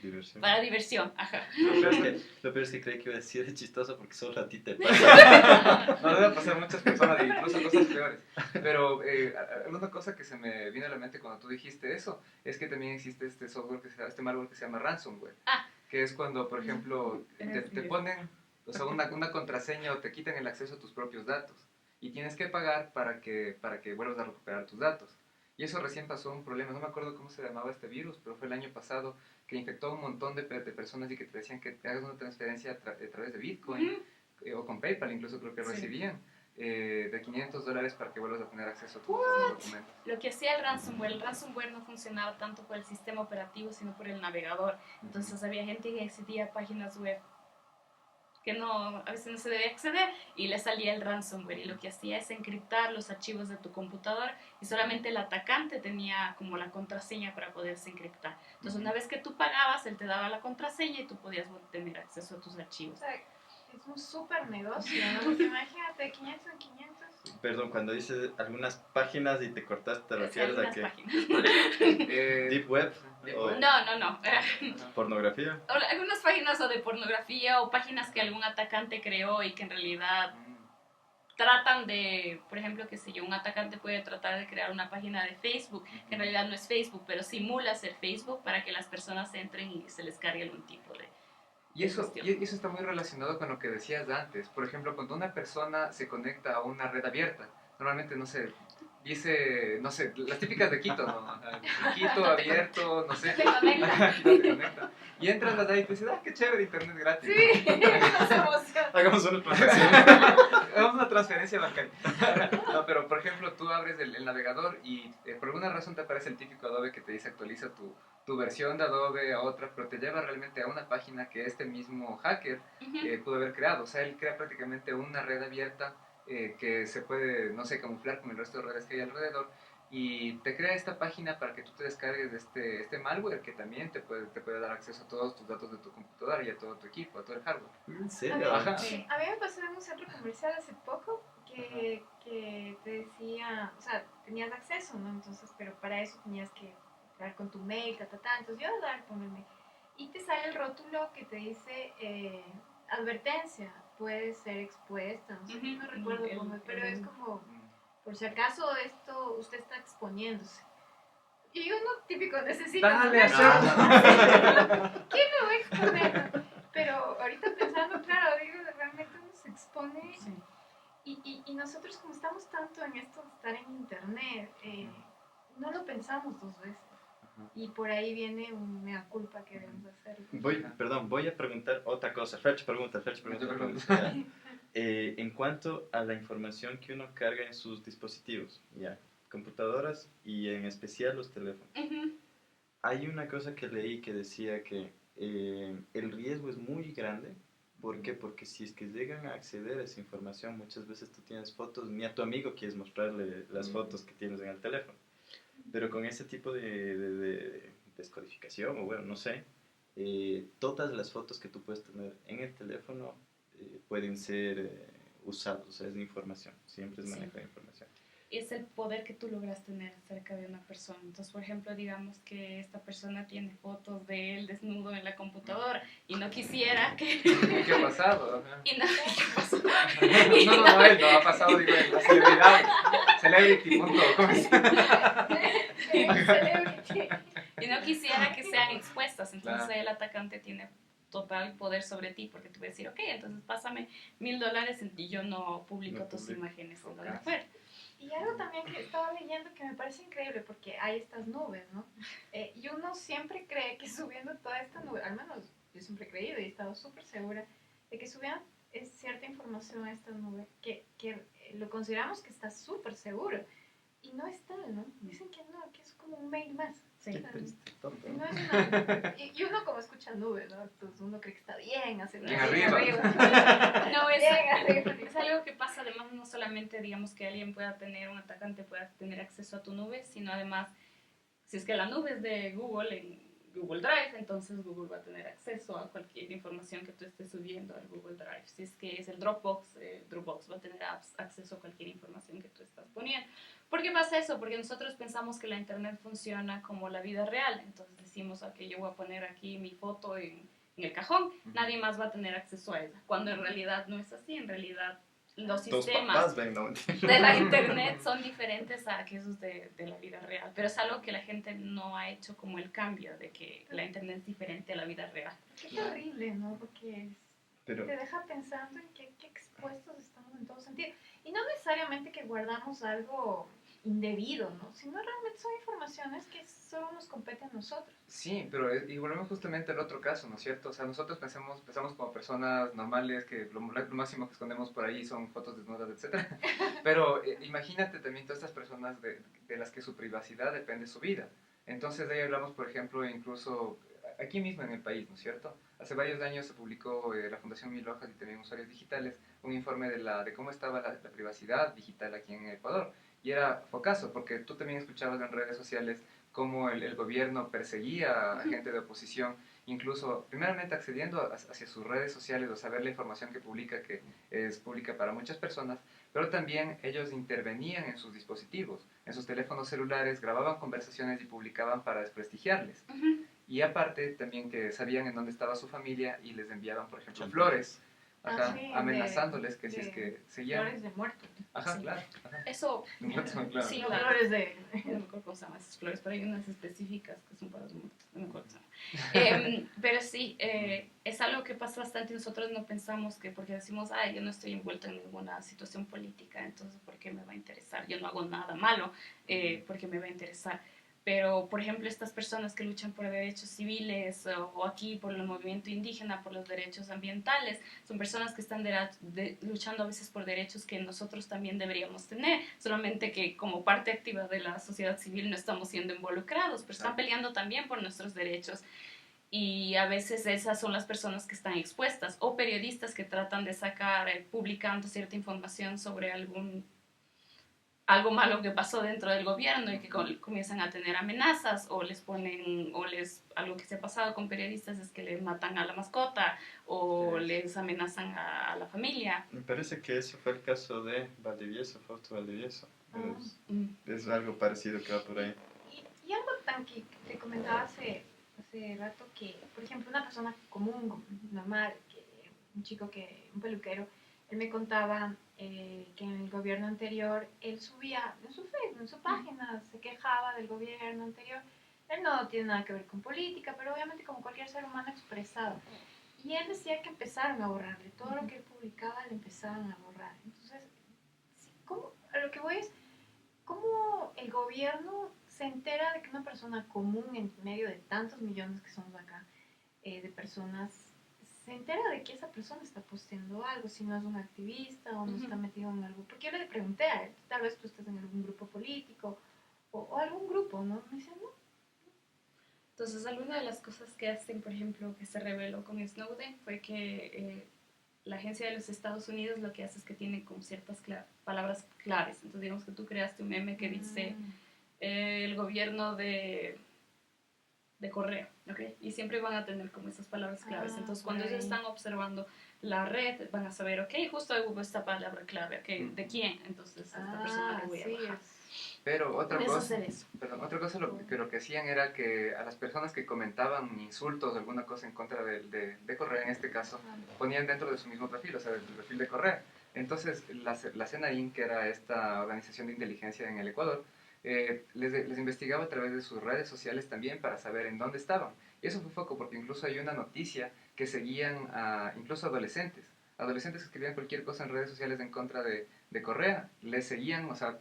diversión. Ajá. Lo peor es que creí que iba a decir es chistoso porque solo a ti te pasa. No debe pasar a muchas personas, e incluso cosas peores. Pero una cosa que se me vino a la mente cuando tú dijiste eso es que también existe este software, este malware que se llama ransomware. Que es cuando, por ejemplo, te ponen, o sea, una contraseña o te quitan el acceso a tus propios datos. Y tienes que pagar para que vuelvas a recuperar tus datos. Y eso recién pasó un problema, no me acuerdo cómo se llamaba este virus, pero fue el año pasado que infectó a un montón de personas y que te decían que te hagas una transferencia a través de Bitcoin o con PayPal, incluso creo que recibían de $500 para que vuelvas a tener acceso a tus documentos. Lo que hacía el ransomware no funcionaba tanto por el sistema operativo, sino por el navegador. Entonces había gente que accedía a páginas web que a veces no se debía acceder y le salía el ransomware y lo que hacía es encriptar los archivos de tu computadora y solamente el atacante tenía como la contraseña para poderse encriptar. Entonces una vez que tú pagabas, él te daba la contraseña y tú podías tener acceso a tus archivos. O sea, es un súper negocio, ¿no? Porque imagínate, 500 en 500. Perdón, cuando dices algunas páginas y te cortaste, ¿te refieres a qué? ¿Deep Web? ¿O No. pornografía? Algunas páginas o de pornografía o páginas que algún atacante creó y que en realidad tratan de, por ejemplo, qué sé yo, un atacante puede tratar de crear una página de Facebook, que en realidad no es Facebook, pero simula ser Facebook para que las personas entren y se les cargue algún tipo de... Y eso está muy relacionado con lo que decías antes. Por ejemplo, cuando una persona se conecta a una red abierta, normalmente, no sé, dice, no sé, las típicas de Quito, ¿no? Quito abierto, no sé. Te conecta. Te conecta. Y entras ahí y te dices, qué chévere, internet gratis. Sí, nos emociona. Hagamos una transacción. Hagamos una transferencia bancaria. No, pero por ejemplo, tú abres el navegador y por alguna razón te aparece el típico Adobe que te dice actualiza tu versión de Adobe a otra, pero te lleva realmente a una página que este mismo hacker pudo haber creado. O sea, él crea prácticamente una red abierta que se puede, no sé, camuflar con el resto de redes que hay alrededor y te crea esta página para que tú te descargues de este malware que también te puede dar acceso a todos tus datos de tu computadora y a todo tu equipo, a todo el hardware. ¿En serio? Ajá. Sí, a mí me pasó en un centro comercial hace poco que te decía, o sea, tenías acceso, ¿no? Entonces, pero para eso tenías que entrar con tu mail, entonces yo le daba con el mail. Y te sale el rótulo que te dice advertencia, puede ser expuesta, no sé, no recuerdo cómo es, pero es como, por si acaso esto, usted está exponiéndose. Y uno típico necesita... Dale, ¿Quién lo va a exponer? Pero ahorita pensando, claro, digo, realmente uno se expone y nosotros como estamos tanto en esto de estar en internet, no lo pensamos dos veces. Y por ahí viene una mea culpa que debemos hacer. Voy a preguntar otra cosa. Ferch pregunta. En cuanto a la información que uno carga en sus dispositivos, computadoras y en especial los teléfonos. Hay una cosa que leí que decía que el riesgo es muy grande. ¿Por qué? Porque si es que llegan a acceder a esa información, muchas veces tú tienes fotos, ni a tu amigo quieres mostrarle las fotos que tienes en el teléfono. Pero con ese tipo de descodificación, o bueno, no sé, todas las fotos que tú puedes tener en el teléfono pueden ser usadas, o sea, es información, siempre es manejo de información. Es el poder que tú logras tener cerca de una persona. Entonces, por ejemplo, digamos que esta persona tiene fotos de él desnudo en la computadora y no quisiera que... ¿Qué ha pasado? Y no, ¿qué pasó? No, él no ha pasado, digo, la celebridad. Celebrity.com. Y no quisiera que sean expuestas. Entonces, Claro. el atacante tiene total poder sobre ti porque tú puedes decir, ok, entonces pásame $1,000 y yo no publico tus imágenes en donde fuera. Y algo también que estaba leyendo que me parece increíble porque hay estas nubes, ¿no? Y uno siempre cree que subiendo toda esta nube, al menos yo siempre he creído y he estado súper segura de que subían cierta información a esta nube que lo consideramos que está súper seguro. y no es tal, ¿no? Dicen que no, que es como un mail más. Sí. Qué triste, tonto. No es una, y uno como escucha nube, ¿no? Entonces uno cree que está bien, hace Bien arriba. No, Bien arriba. es algo que pasa además no solamente, digamos, que alguien pueda tener, un atacante pueda tener acceso a tu nube, sino además, si es que la nube es de Google, en Google Drive, entonces Google va a tener acceso a cualquier información que tú estés subiendo al Google Drive. Si es que es el Dropbox, Dropbox va a tener acceso a cualquier información que tú estás poniendo. ¿Por qué pasa eso? Porque nosotros pensamos que la Internet funciona como la vida real. Entonces decimos, ok, yo voy a poner aquí mi foto en el cajón, nadie más va a tener acceso a ella. Cuando en realidad no es así, en realidad los Tus sistemas papás ven, ¿no? de la internet son diferentes a aquellos de la vida real, pero es algo que la gente no ha hecho como el cambio de que la internet es diferente a la vida real. Qué terrible, ¿no? Porque Pero te deja pensando en qué expuestos estamos en todo sentido. Y no necesariamente que guardamos algo indebido, ¿no? Sino realmente son informaciones que solo nos competen a nosotros. Sí, pero y volvemos justamente al otro caso, ¿no es cierto? O sea, nosotros pensamos como personas normales que lo máximo que escondemos por ahí son fotos desnudas, etcétera. Pero imagínate también todas estas personas de las que su privacidad depende de su vida. Entonces de ahí hablamos, por ejemplo, incluso aquí mismo en el país, ¿no es cierto? Hace varios años se publicó la Fundación Mil Hojas y también Usuarios Digitales un informe de cómo estaba la privacidad digital aquí en Ecuador. Y era focazo, porque tú también escuchabas en redes sociales cómo el gobierno perseguía a gente de oposición, incluso primeramente accediendo hacia sus redes sociales o saber la información que publica, que es pública para muchas personas, pero también ellos intervenían en sus dispositivos, en sus teléfonos celulares, grababan conversaciones y publicaban para desprestigiarles. Y aparte también que sabían en dónde estaba su familia y les enviaban, por ejemplo, flores, ajá, Sí, amenazándoles que si es que seguían... Flores de muerto. Ajá, Sí. claro. Ajá. Eso, Claro. sí, No, claro. flores de... No me acuerdo cómo se llaman esas flores, pero hay unas específicas que son para los muertos. No me acuerdo cómo se llaman. Pero sí, es algo que pasa bastante. Nosotros no pensamos que porque decimos, ay, yo no estoy envuelto en ninguna situación política, entonces ¿por qué me va a interesar? Yo no hago nada malo, ¿por qué me va a interesar? Pero, por ejemplo, estas personas que luchan por derechos civiles o aquí por el movimiento indígena, por los derechos ambientales, son personas que están luchando a veces por derechos que nosotros también deberíamos tener, solamente que como parte activa de la sociedad civil no estamos siendo involucrados, pero están peleando también por nuestros derechos. Y a veces esas son las personas que están expuestas, o periodistas que tratan de sacar, publicando cierta información sobre algo malo que pasó dentro del gobierno y que comienzan a tener amenazas o les ponen, algo que se ha pasado con periodistas es que les matan a la mascota o les amenazan a la familia. me parece que eso fue el caso de Valdivieso, Fausto Valdivieso. Mm. Es algo parecido que va por ahí. Y algo tan que te comentaba hace rato que, por ejemplo, una persona común, normal, un peluquero, él me contaba que en el gobierno anterior él subía en su Facebook, en su página, se quejaba del gobierno anterior. Él no tiene nada que ver con política, pero obviamente como cualquier ser humano expresado. Y él decía que empezaron a borrarle, todo lo que él publicaba le empezaban a borrar. Entonces, a lo que voy es, ¿cómo el gobierno se entera de que una persona común en medio de tantos millones que somos acá, de personas, se entera de que esa persona está posteando algo, si no es un activista o no está metido en algo? Porque yo le pregunté a él, tal vez tú estás en algún grupo político o algún grupo, ¿no? Me dice, no. Entonces, alguna de las cosas que hacen, por ejemplo, que se reveló con Snowden fue que la agencia de los Estados Unidos lo que hace es que tiene como ciertas palabras claves. Entonces, digamos que tú creaste un meme que dice el gobierno de Correa, ¿ok? Y siempre van a tener como esas palabras claves. Entonces, cuando ellos están observando la red, van a saber, ok, justo hubo esta palabra clave, ok, ¿de quién? Entonces, esta persona le voy a bajar. Pero otra Puedes cosa, hacer eso. perdón, otra cosa lo que hacían era que a las personas que comentaban insultos o alguna cosa en contra de Correa, en este caso, ponían dentro de su mismo perfil, o sea, del perfil de Correa. Entonces, la CENAIN, que era esta organización de inteligencia en el Ecuador, les investigaba a través de sus redes sociales también para saber en dónde estaban. Y eso fue foco porque incluso hay una noticia que seguían incluso adolescentes que escribían cualquier cosa en redes sociales en contra de Correa. Les seguían, o sea,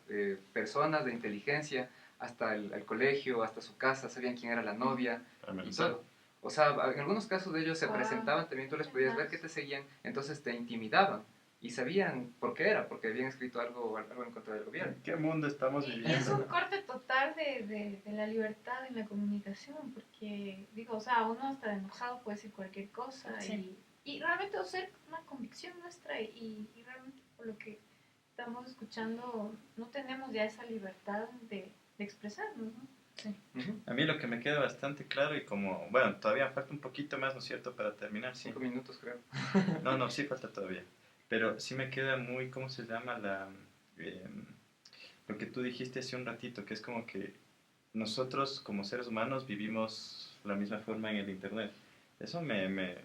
personas de inteligencia hasta el colegio, hasta su casa, sabían quién era la novia y todo. O sea, en algunos casos de ellos se presentaban también, tú les podías ver que te seguían, entonces te intimidaban y sabían por qué era, porque habían escrito algo en contra del gobierno. ¿En qué mundo estamos Y es un viviendo? corte total de la libertad en la comunicación, porque, digo, o sea, uno hasta enojado puede decir cualquier cosa Sí. y realmente o ser una convicción nuestra y realmente por lo que estamos escuchando no tenemos ya esa libertad de expresarnos, ¿no? Ujú. A mí lo que me queda bastante claro y como, bueno, todavía falta un poquito más, ¿no es cierto?, para terminar. Sí. 5 minutos, creo. No, no, sí falta todavía. Pero sí me queda muy, ¿cómo se llama? Lo que tú dijiste hace un ratito, que es como que nosotros como seres humanos vivimos la misma forma en el Internet. Eso me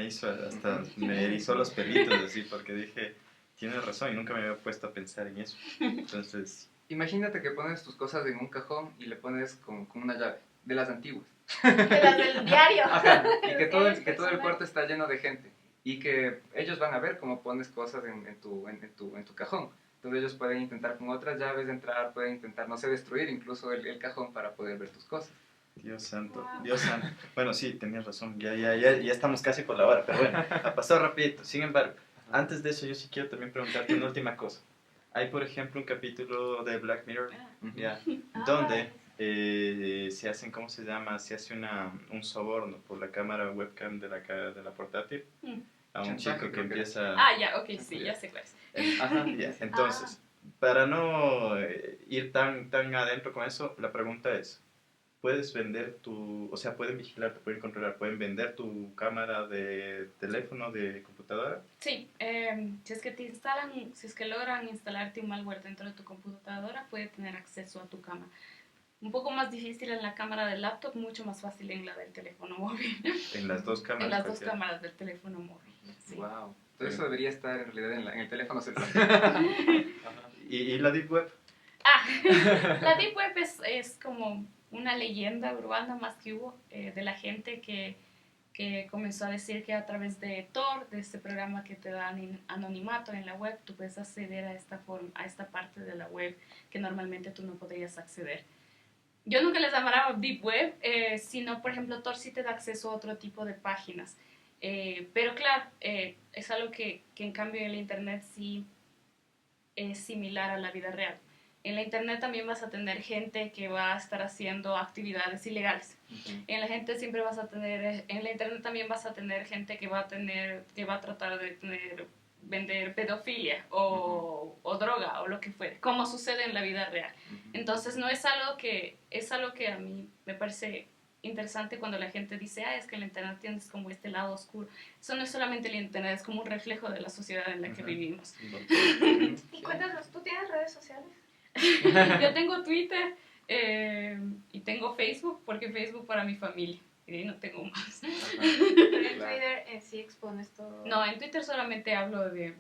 hizo hasta, me erizó los pelitos, así, porque dije, tienes razón y nunca me había puesto a pensar en eso. Entonces, Imagínate que pones tus cosas en un cajón y le pones con una llave, de las antiguas. De las del diario. Ajá, y que todo, Diarios que todo el personales. cuarto está lleno de gente. Y que ellos van a ver cómo pones cosas en tu cajón. Entonces ellos pueden intentar con otras llaves entrar, pueden intentar, no sé, destruir incluso el cajón para poder ver tus cosas. Dios santo, Wow. Dios santo. Bueno, sí, tenías razón, ya estamos casi por la hora, pero bueno, ha pasado rapidito. Sin embargo, antes de eso yo sí quiero también preguntarte una última cosa. Hay, por ejemplo, un capítulo de Black Mirror, Ujú. ya, Ah, donde se hacen, ¿cómo se llama? Se hace un soborno por la cámara webcam de la portátil Mm. a un Chantaje, chico que creo que era. empieza... Ah, ya, ok, sí, ya sé cuál es. Ajá, ya. Entonces, para no ir tan adentro con eso, la pregunta es, ¿puedes vender o sea, pueden vigilarte, pueden controlar, pueden vender tu cámara de teléfono, de computadora? Sí, si es que logran instalarte un malware dentro de tu computadora, puede tener acceso a tu cámara. Un poco más difícil en la cámara del laptop, mucho más fácil en la del teléfono móvil. En las dos cámaras. En las dos cualquiera. cámaras del teléfono móvil. Sí. Wow. Entonces eso debería estar en realidad en el teléfono celular. Ajá. ¿Y la Deep Web? La Deep Web es como una leyenda urbana más que hubo de la gente que comenzó a decir que a través de Tor, de este programa que te da anonimato en la web, tú puedes acceder a esta parte de la web que normalmente tú no podrías acceder. Yo nunca les llamaba Deep Web, sino, por ejemplo, Tor sí te da acceso a otro tipo de páginas. Pero claro, es algo que en cambio en el Internet sí es similar a la vida real. En la Internet también vas a tener gente que va a estar haciendo actividades ilegales. En la Internet también vas a tener gente que va a tratar de vender pedofilia o droga o lo que fuere, como sucede en la vida real. Entonces no es algo que a mí me parece interesante cuando la gente dice, es que el Internet tiene como este lado oscuro. Eso no es solamente el Internet, es como un reflejo de la sociedad en la que vivimos. Y cuéntanos, ¿tú tienes redes sociales? Yo tengo Twitter y tengo Facebook, porque Facebook para mi familia. Y de ahí no tengo más. Pero en Twitter sí expones todo. No, en Twitter solamente hablo de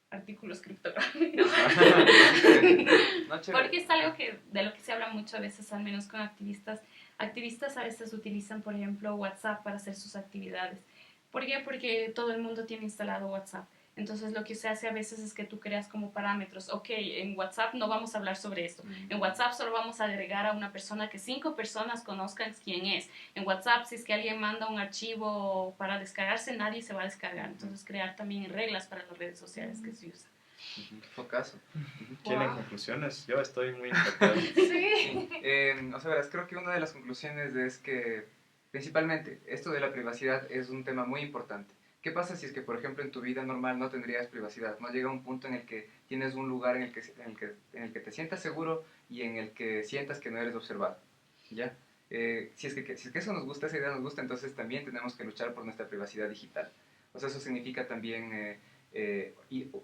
artículos criptográficos. No, chévere. Porque es algo de lo que se habla mucho a veces, al menos con activistas. Activistas a veces utilizan, por ejemplo, WhatsApp para hacer sus actividades. ¿Por qué? Porque todo el mundo tiene instalado WhatsApp. Entonces lo que se hace a veces es que tú creas como parámetros. Ok, en WhatsApp no vamos a hablar sobre esto. En WhatsApp solo vamos a agregar a una persona que 5 personas conozcan quién es. En WhatsApp, si es que alguien manda un archivo para descargarse, nadie se va a descargar. Entonces crear también reglas para las redes sociales que se usan. Focazo. ¿Tienen Wow. conclusiones? Yo estoy muy impactado. Sí. O sea, verás, creo que una de las conclusiones es que, principalmente, esto de la privacidad es un tema muy importante. ¿Qué pasa si es que, por ejemplo, en tu vida normal no tendrías privacidad? No llega un punto en el que tienes un lugar en el que te sientas seguro y en el que sientas que no eres observado, ¿ya? Si es que eso nos gusta, esa idea nos gusta, entonces también tenemos que luchar por nuestra privacidad digital. O sea, eso significa también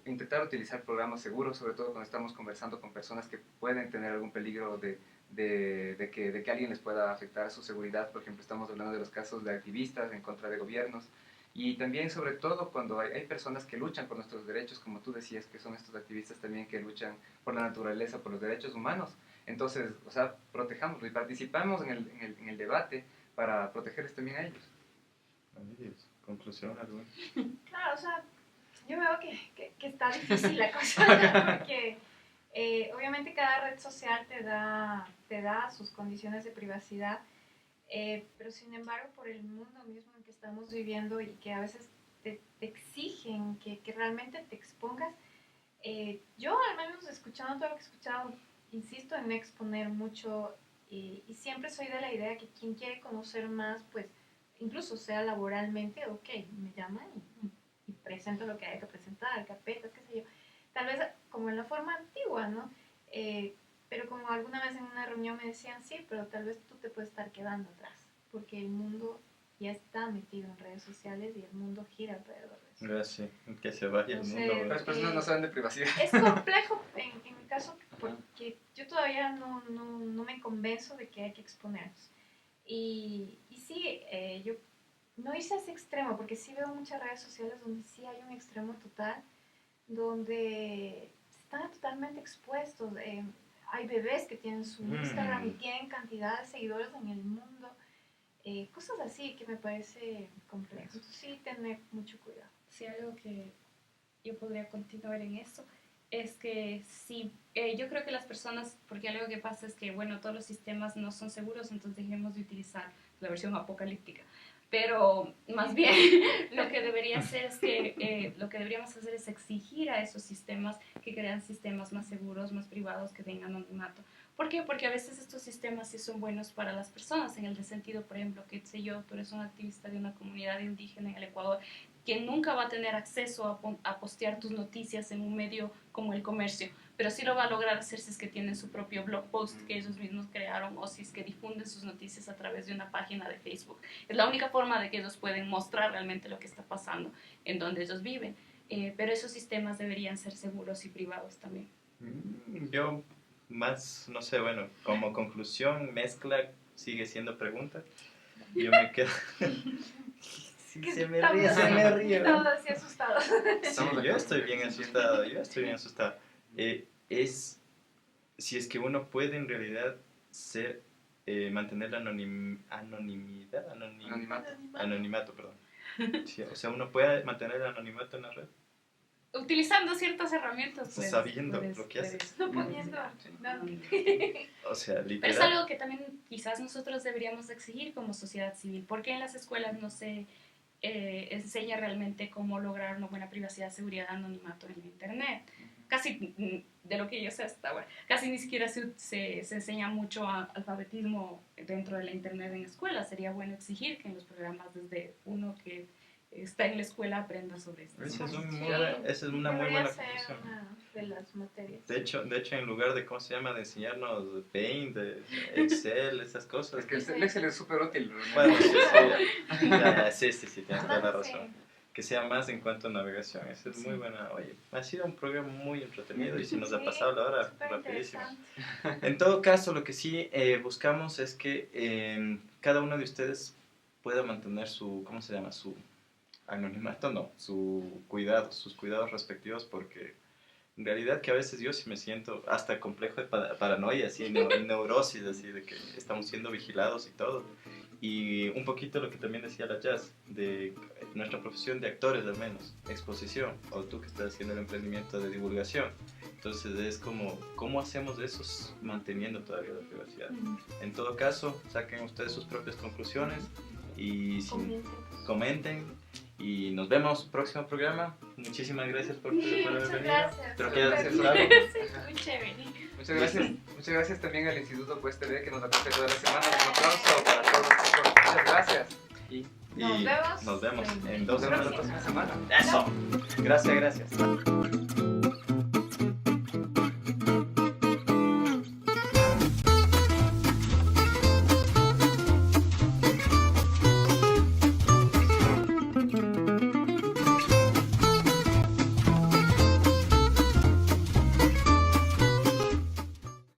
intentar utilizar programas seguros, sobre todo cuando estamos conversando con personas que pueden tener algún peligro de que alguien les pueda afectar a su seguridad. Por ejemplo, estamos hablando de los casos de activistas en contra de gobiernos. Y también, sobre todo, cuando hay personas que luchan por nuestros derechos, como tú decías, que son estos activistas también que luchan por la naturaleza, por los derechos humanos. Entonces, o sea, protejámoslo y participamos en el debate para protegerles también a ellos. Ay, Dios. ¿Conclusión alguna? Claro, o sea, yo veo que está difícil la cosa, porque obviamente cada red social te da sus condiciones de privacidad, pero sin embargo por el mundo mismo en que estamos viviendo y que a veces te exigen que realmente te expongas. Yo al menos escuchando todo lo que he escuchado, insisto en exponer mucho y siempre soy de la idea que quien quiere conocer más, pues incluso sea laboralmente, ok, me llaman y presento lo que hay que presentar, carpetas, qué sé yo. Tal vez como en la forma antigua, ¿no? Pero como alguna vez en una reunión me decían, sí, pero tal vez tú te puedes estar quedando atrás, porque el mundo ya está metido en redes sociales y el mundo gira alrededor de eso. Sí, que se vaya el Entonces, mundo. Las personas no saben de privacidad. Es complejo en mi caso porque yo todavía no me convenzo de que hay que exponernos. Y sí, yo no hice ese extremo, porque sí veo muchas redes sociales donde sí hay un extremo total, donde están totalmente expuestos. Hay bebés que tienen su Instagram y tienen cantidad de seguidores en el mundo. Cosas así que me parece complejo. Entonces sí, tener mucho cuidado. Sí, algo que yo podría continuar en eso es que sí, yo creo que las personas, porque algo que pasa es que, bueno, todos los sistemas no son seguros, entonces dejemos de utilizar la versión apocalíptica. Pero más bien lo que debería hacer es que lo que deberíamos hacer es exigir a esos sistemas que crean sistemas más seguros, más privados, que den anonimato. ¿Por qué? Porque a veces estos sistemas sí son buenos para las personas, en el sentido, por ejemplo, que sé yo, tú eres un activista de una comunidad indígena en el Ecuador, que nunca va a tener acceso a postear tus noticias en un medio como El Comercio, pero sí lo va a lograr hacer si es que tienen su propio blog post que ellos mismos crearon o si es que difunden sus noticias a través de una página de Facebook. Es la única forma de que ellos pueden mostrar realmente lo que está pasando en donde ellos viven, pero esos sistemas deberían ser seguros y privados también. Yo más, no sé, bueno, como conclusión, mezcla sigue siendo pregunta. Yo me quedo... Sí, se me ríe. Estamos así asustados. Sí, yo estoy bien asustado, es si es que uno puede en realidad ser, mantener la anonimato, perdón. Sí, o sea, uno puede mantener el anonimato en la red. Utilizando ciertas herramientas, pues, Sabiendo lo que haces. No poniendo. No. O sea, Pero es literal. algo que también quizás nosotros deberíamos exigir como sociedad civil, porque en las escuelas no se enseña realmente cómo lograr una buena privacidad, seguridad, anonimato en la internet. Casi, de lo que yo sé hasta ahora, casi ni siquiera se enseña mucho alfabetismo dentro de la internet en escuelas. Sería bueno exigir que en los programas desde uno que está en la escuela aprenda sobre esto. Esa es una muy buena conclusión. Una de las materias. De hecho, en lugar de, ¿cómo se llama?, de enseñarnos Paint, Excel, esas cosas. Es que el Excel es súper útil. Bueno, sí, tienes toda la razón. Que sea más en cuanto a navegación. Esa es muy buena. Oye, ha sido un programa muy entretenido y se nos ha pasado la hora rapidísimo. En todo caso, lo que sí buscamos es que cada uno de ustedes pueda mantener su, ¿cómo se llama?, su anonimato, no, sus cuidados respectivos, porque en realidad que a veces yo sí me siento hasta complejo de paranoia, así, neurosis, así, de que estamos siendo vigilados y todo. Y un poquito lo que también decía la Jazz, de nuestra profesión de actores al menos, exposición, o tú que estás haciendo el emprendimiento de divulgación. Entonces es como, ¿cómo hacemos eso manteniendo todavía la privacidad? En todo caso, saquen ustedes sus propias conclusiones y comenten. Y nos vemos próximo programa. Muchísimas gracias por haber venido. Gracias. Espero que hayas disfrutado. Muy chévere. Muchas gracias también al Instituto Pues TV que nos acompaña toda la semana. Un aplauso para todos. Muchas gracias. Y Nos vemos nos vemos en Nos 2 vemos la semanas. próxima semana. Eso. Gracias.